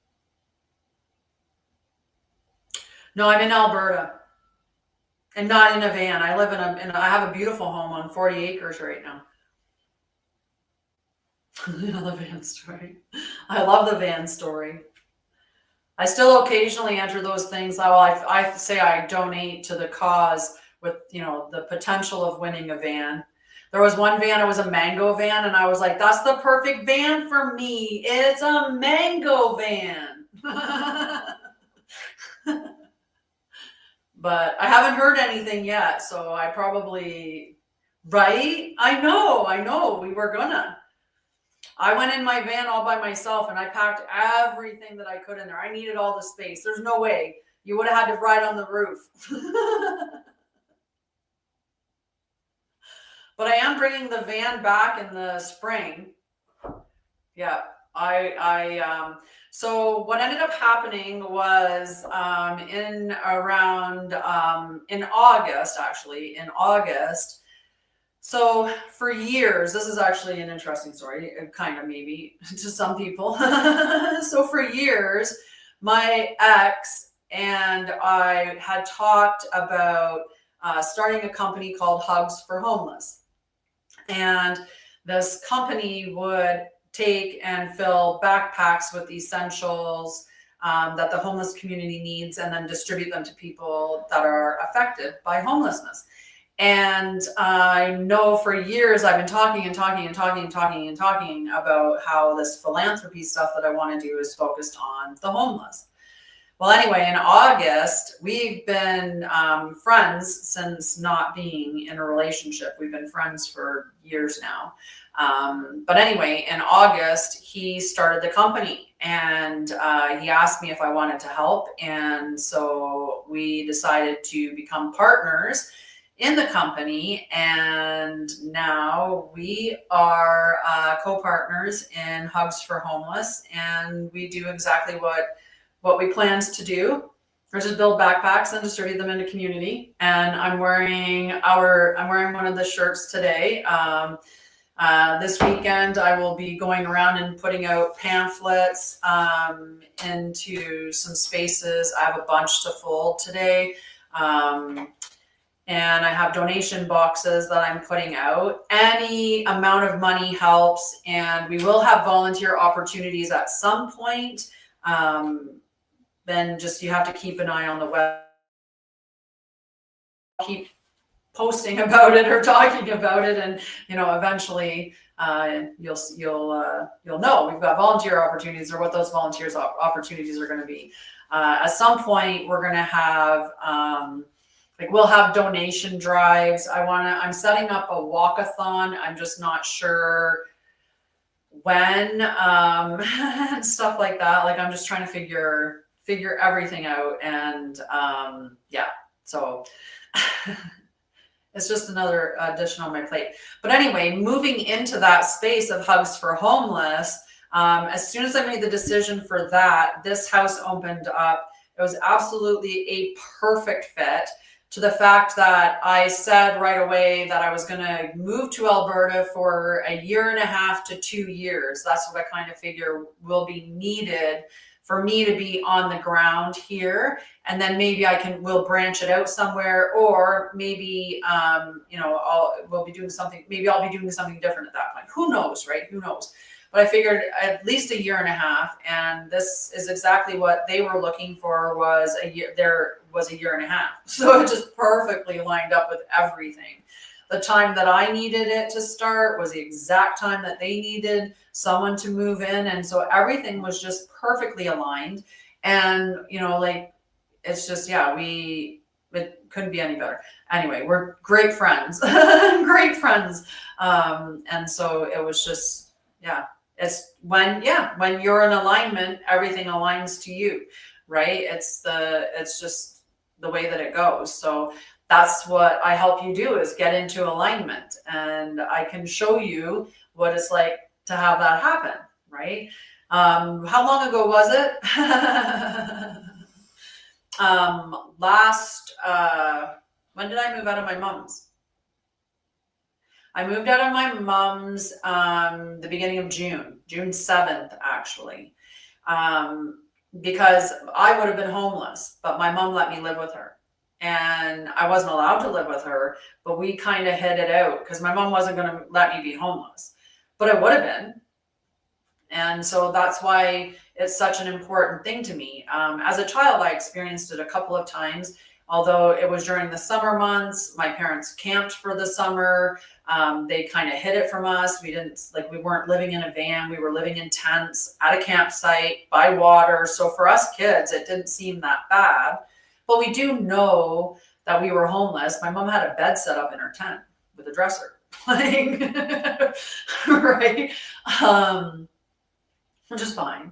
No, I'm in Alberta. And not in a van. I live I have a beautiful home on 40 acres right now. The van story. I love the van story. I still occasionally enter those things. Well, I say I donate to the cause with, the potential of winning a van. There was one van, it was a mango van, and I was like, that's the perfect van for me. It's a mango van. But I haven't heard anything yet, so I probably, right? I know, we were gonna. I went in my van all by myself and I packed everything that I could in there. I needed all the space. There's no way. You would have had to ride on the roof. But I am bringing the van back in the spring. Yeah, so what ended up happening was in August, actually, in August. So for years, this is actually an interesting story, kind of maybe to some people. So for years, my ex and I had talked about starting a company called Hugs for Homeless. And this company would take and fill backpacks with essentials that the homeless community needs and then distribute them to people that are affected by homelessness. And I know for years I've been talking about how this philanthropy stuff that I want to do is focused on the homeless. Well, anyway, in August, we've been friends since not being in a relationship. We've been friends for years now. But anyway, in August, he started the company and he asked me if I wanted to help. And so we decided to become partners in the company. And now we are co-partners in Hugs for Homeless. And we do exactly what we planned to do, which is build backpacks and distribute them into community. And I'm wearing one of the shirts today. This weekend, I will be going around and putting out pamphlets into some spaces. I have a bunch to fold today. And I have donation boxes that I'm putting out. Any amount of money helps, and we will have volunteer opportunities at some point. Then just you have to keep an eye on the web. Keep posting about it or talking about it, and eventually you'll know we've got volunteer opportunities or what those volunteers opportunities are going to be. At some point, we're going to have we'll have donation drives. I'm setting up a walkathon. I'm just not sure when and stuff like that. I'm just trying to figure figure everything out. And yeah, so it's just another addition on my plate. But anyway, moving into that space of Hugs for Homeless, as soon as I made the decision for that, this house opened up. It was absolutely a perfect fit, to the fact that I said right away that I was going to move to Alberta for 1.5 to 2 years. That's what I kind of figure will be needed for me to be on the ground here. And then maybe we'll branch it out somewhere, or maybe, we'll be doing something, maybe I'll be doing something different at that point. Who knows, right? Who knows? But I figured at least 1.5 years, and this is exactly what they were looking for, was a year. There was 1.5 years. So it just perfectly lined up with everything. The time that I needed it to start was the exact time that they needed someone to move in. And so everything was just perfectly aligned. And, it's just, it couldn't be any better. Anyway, we're great friends, great friends. And so it was just, it's when you're in alignment, everything aligns to you, right? It's just the way that it goes. So that's what I help you do, is get into alignment. And I can show you what it's like to have that happen, right? How long ago was it? When did I move out of my mom's? I moved out of my mom's the beginning of June 7th, actually, because I would have been homeless, but my mom let me live with her. And I wasn't allowed to live with her, but we kind of hid it out because my mom wasn't going to let me be homeless, but I would have been. And so that's why it's such an important thing to me. As a child, I experienced it a couple of times, although it was during the summer months. My parents camped for the summer. They kind of hid it from us. We weren't living in a van. We were living in tents at a campsite by water. So for us kids, it didn't seem that bad. But we do know that we were homeless. My mom had a bed set up in her tent with a dresser, right? Which is fine.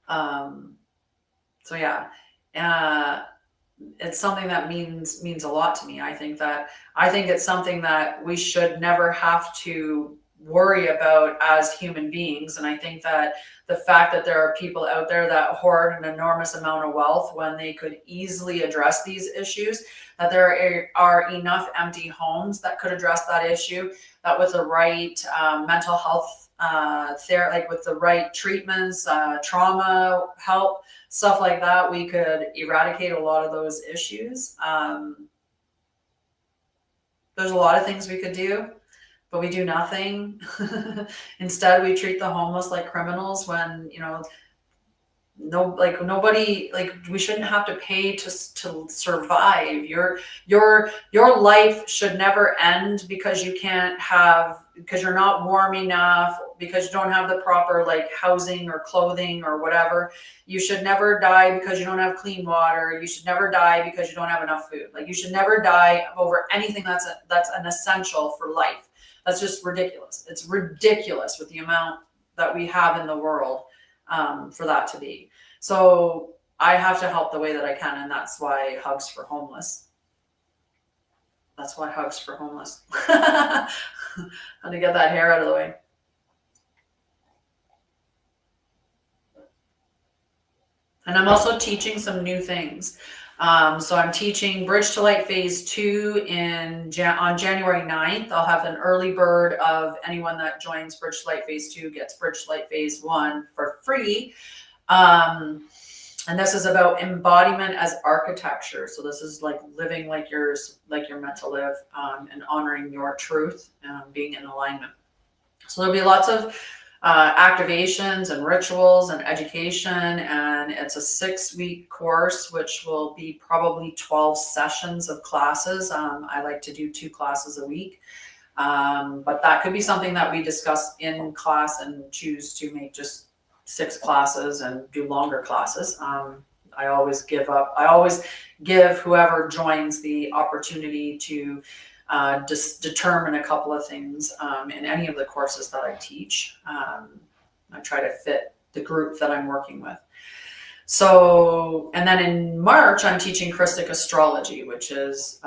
So yeah, it's something that means a lot to me. I think it's something that we should never have to worry about as human beings. And I think that the fact that there are people out there that hoard an enormous amount of wealth when they could easily address these issues, that there are enough empty homes that could address that issue, that with the right mental health therapy, with the right treatments, trauma help, stuff like that, we could eradicate a lot of those issues. There's a lot of things we could do, but we do nothing. Instead, we treat the homeless like criminals when, nobody, we shouldn't have to pay to survive. Your life should never end because because you're not warm enough, because you don't have the proper housing or clothing or whatever. You should never die because you don't have clean water. You should never die because you don't have enough food. You should never die over anything that's an essential for life. That's just ridiculous. It's ridiculous with the amount that we have in the world for that to be. So I have to help the way that I can, and that's why Hugs for Homeless. That's why Hugs for Homeless. Let me get that hair out of the way. And I'm also teaching some new things. So I'm teaching Bridge to Light Phase 2 on January 9th. I'll have an early bird of anyone that joins Bridge to Light Phase 2 gets Bridge to Light Phase 1 for free. And this is about embodiment as architecture. So this is living like you're meant to live, and honoring your truth, being in alignment. So there'll be lots of activations and rituals and education, and it's a 6-week course, which will be probably 12 sessions of classes. I like to do 2 classes a week, but that could be something that we discuss in class and choose to make just 6 classes and do longer classes. I always give whoever joins the opportunity to just determine a couple of things in any of the courses that I teach. I try to fit the group that I'm working with. So, and then in March, I'm teaching Krystic astrology, which is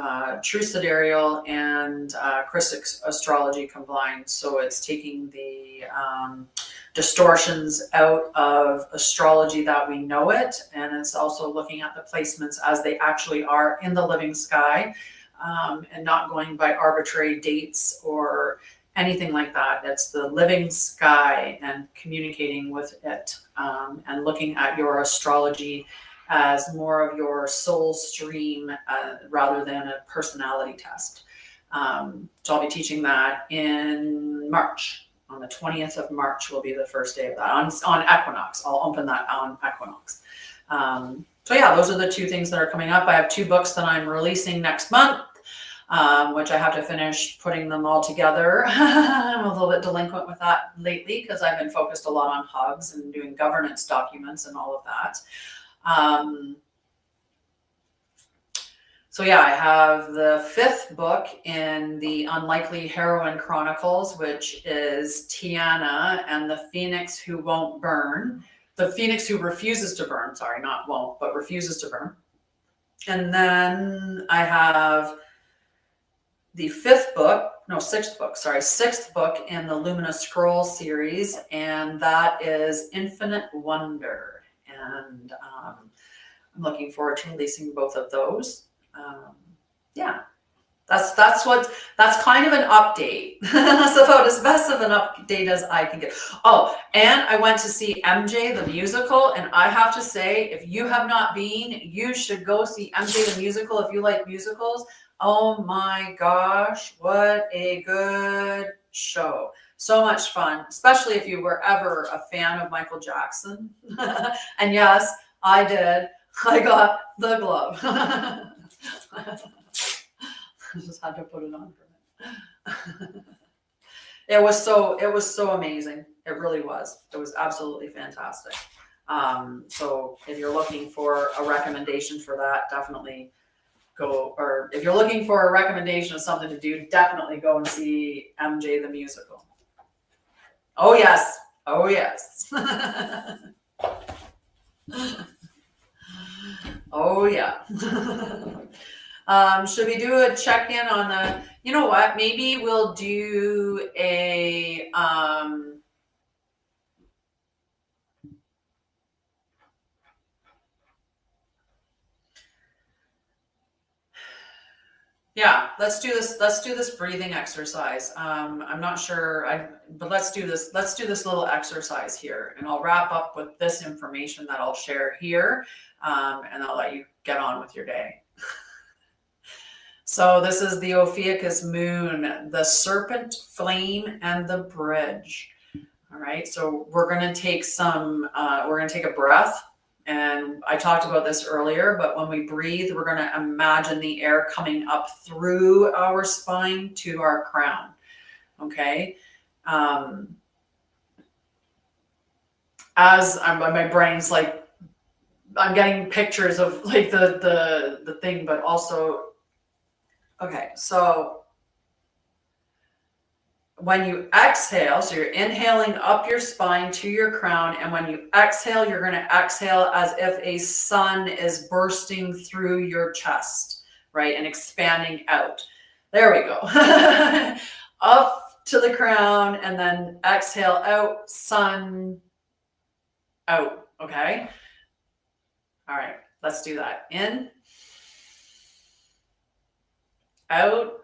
true Sidereal and Krystic astrology combined. So it's taking the distortions out of astrology that we know it, and it's also looking at the placements as they actually are in the living sky, and not going by arbitrary dates or anything like that. It's the living sky and communicating with it, and looking at your astrology as more of your soul stream, rather than a personality test. So I'll be teaching that in March. On the 20th of March will be the first day of that on equinox. I'll open that on equinox. So yeah, those are the two things that are coming up. I have 2 books that I'm releasing next month, which I have to finish putting them all together. I'm a little bit delinquent with that lately because I've been focused a lot on hugs and doing governance documents and all of that. So yeah, I have the 5th book in the Unlikely Heroine Chronicles, which is Tiana and the Phoenix Who Won't Burn. The Phoenix Who Refuses to Burn, sorry, not won't, but refuses to burn. And then I have the 6th book in the Luminous Scroll series, and that is Infinite Wonder. And I'm looking forward to releasing both of those. Yeah, that's kind of an update. That's about as best of an update as I can give. Oh, and I went to see MJ the musical, and I have to say, if you have not been, you should go see MJ the musical if you like musicals. Oh my gosh, what a good show. So much fun, especially if you were ever a fan of Michael Jackson. And yes, I did. I got the glove. I just had to put it on for a minute. It was so amazing. It really was. It was absolutely fantastic. So if you're looking for a recommendation for that, definitely go, or if you're looking for a recommendation of something to do, definitely go and see MJ the musical. Oh yes. Oh yes. Oh yeah. Should we do a check-in on the, you know what, maybe we'll do a, yeah, let's do this breathing exercise. I'm not sure, but let's do this little exercise here, and I'll wrap up with this information that I'll share here, and I'll let you get on with your day. So this is the Ophiuchus Moon, the Serpent, Flame, and the Bridge. All right, so we're going to take a breath. And I talked about this earlier, but when we breathe, we're going to imagine the air coming up through our spine to our crown. Okay. As my brain's like, I'm getting pictures of like the thing, but also, okay, so when you exhale, so you're inhaling up your spine to your crown, and when you exhale, you're going to exhale as if a sun is bursting through your chest, right, and expanding out. There we go. Up to the crown, and then exhale out, sun out. Okay. All right, let's do that. In, out,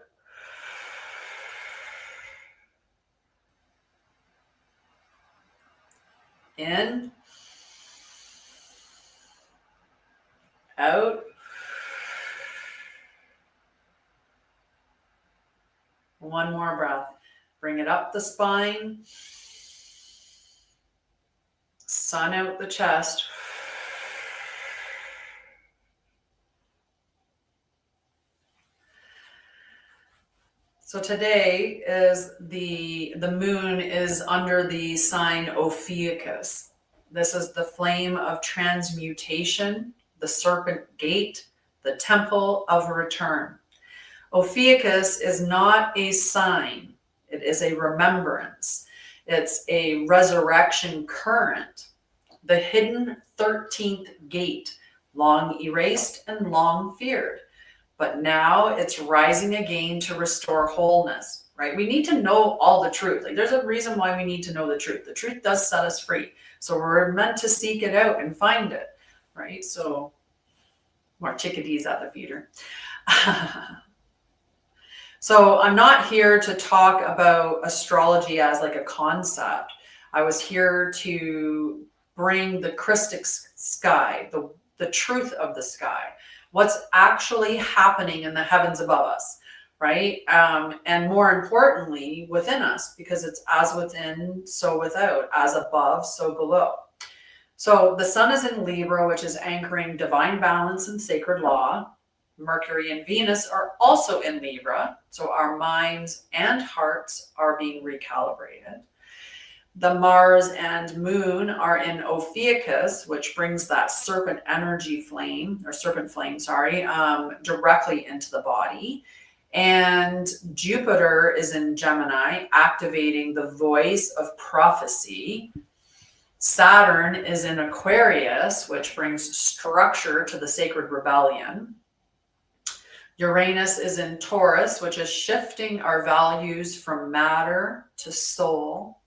in, out, one more breath. Bring it up the spine, sun out the chest. So today is the moon is under the sign Ophiuchus. This is the flame of transmutation, the serpent gate, the temple of return. Ophiuchus is not a sign. It is a remembrance. It's a resurrection current. the hidden 13th gate, long erased and long feared. But now it's rising again to restore wholeness, right? We need to know all the truth. Like, there's a reason why we need to know the truth. The truth does set us free. So we're meant to seek it out and find it, right? So more chickadees at the feeder. So I'm not here to talk about astrology as like a concept. I was here to bring the Krystic sky, the truth of the sky, what's actually happening in the heavens above us, right? And more importantly, within us, because it's as within, so without, as above, so below. So the sun is in Libra, which is anchoring divine balance and sacred law. Mercury and Venus are also in Libra, so our minds and hearts are being recalibrated. The Mars and Moon are in Ophiuchus, which brings that serpent energy flame, or serpent flame, sorry, directly into the body. And Jupiter is in Gemini, activating the voice of prophecy. Saturn is in Aquarius, which brings structure to the sacred rebellion. Uranus is in Taurus, which is shifting our values from matter to soul.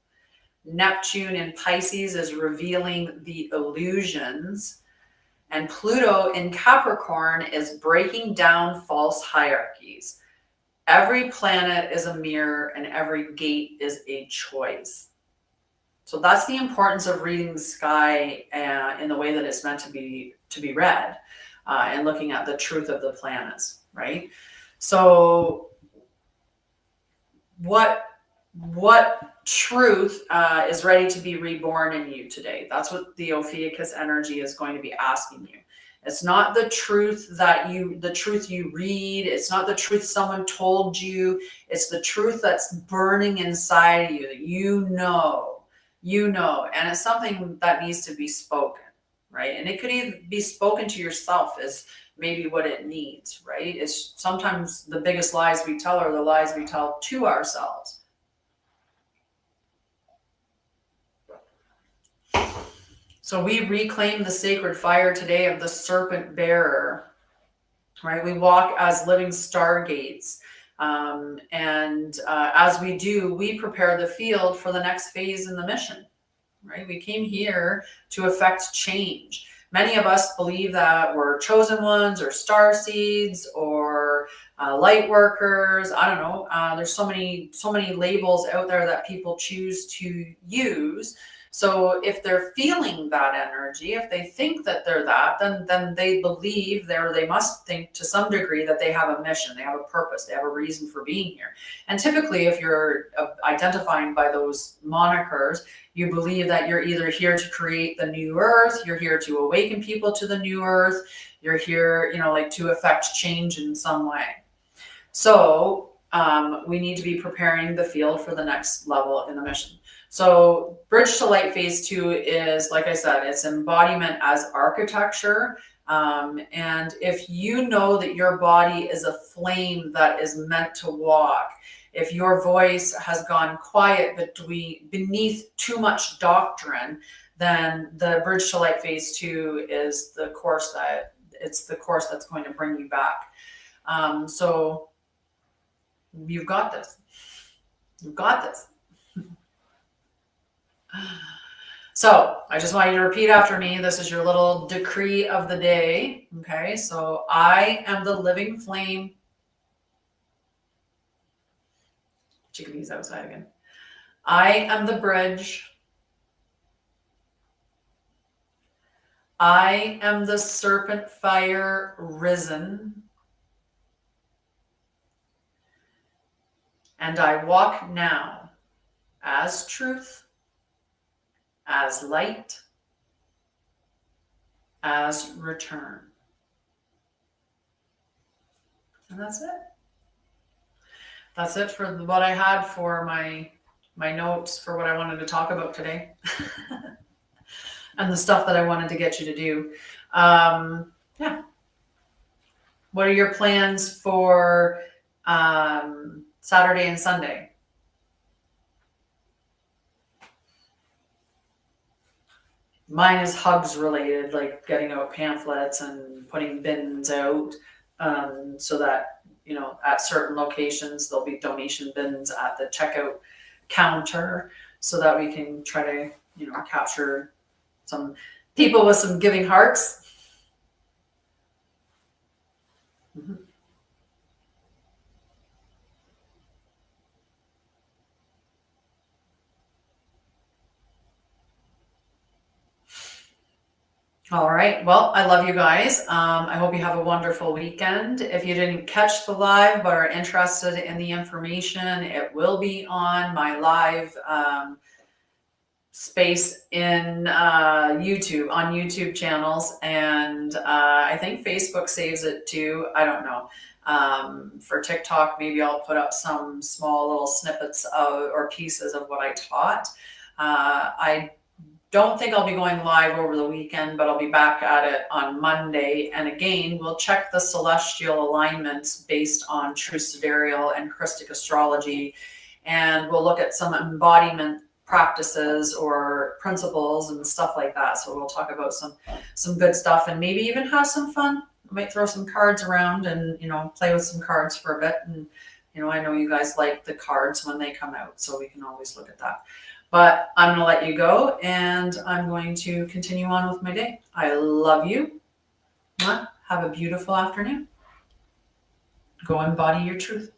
Neptune in Pisces is revealing the illusions. And Pluto in Capricorn is breaking down false hierarchies. Every planet is a mirror and every gate is a choice. So that's the importance of reading the sky in the way that it's meant to be read, and looking at the truth of the planets, right? So what truth is ready to be reborn in you today? That's what the Ophiuchus energy is going to be asking you. It's not the truth the truth you read. It's not the truth someone told you. It's the truth that's burning inside of you that you know, and it's something that needs to be spoken, right? And it could even be spoken to yourself as maybe what it needs, right? It's sometimes the biggest lies we tell are the lies we tell to ourselves. So we reclaim the sacred fire today of the serpent bearer, right? We walk as living stargates. As we do, we prepare the field for the next phase in the mission, right? We came here to affect change. Many of us believe that we're chosen ones or star seeds or light workers. I don't know. There's so many labels out there that people choose to use. So if they're feeling that energy, if they think that they're that, then they believe they must think to some degree that they have a mission, they have a purpose, they have a reason for being here. And typically, if you're identifying by those monikers, you believe that you're either here to create the new earth, you're here to awaken people to the new earth, you're here, like to affect change in some way. So we need to be preparing the field for the next level in the mission. So Bridge to Light Phase 2 is, like I said, it's embodiment as architecture. And if you know that your body is a flame that is meant to walk, if your voice has gone quiet beneath too much doctrine, then the Bridge to Light Phase 2 is the course that's going to bring you back. So you've got this. You've got this. So I just want you to repeat after me. This is your little decree of the day. Okay, so I am the living flame. Chickadees outside again. I am the bridge. I am the serpent fire risen. And I walk now as truth, as light, as return. And that's it. That's it for what I had for my notes for what I wanted to talk about today. And the stuff that I wanted to get you to do. Yeah. What are your plans for Saturday and Sunday? Mine is hugs related, like getting out pamphlets and putting bins out, so that, at certain locations, there'll be donation bins at the checkout counter so that we can try to, capture some people with some giving hearts. Mhm. All right. Well, I love you guys. I hope you have a wonderful weekend. If you didn't catch the live but are interested in the information, it will be on my live space in YouTube, on YouTube channels. And I think Facebook saves it too. I don't know. For TikTok, maybe I'll put up some small little snippets of or pieces of what I taught. I don't think I'll be going live over the weekend, but I'll be back at it on Monday. And again, we'll check the celestial alignments based on true Sidereal and Krystic astrology. And we'll look at some embodiment practices or principles and stuff like that. So we'll talk about some good stuff and maybe even have some fun. I might throw some cards around and, play with some cards for a bit. And, I know you guys like the cards when they come out, so we can always look at that. But I'm going to let you go and I'm going to continue on with my day. I love you. Have a beautiful afternoon. Go embody your truth.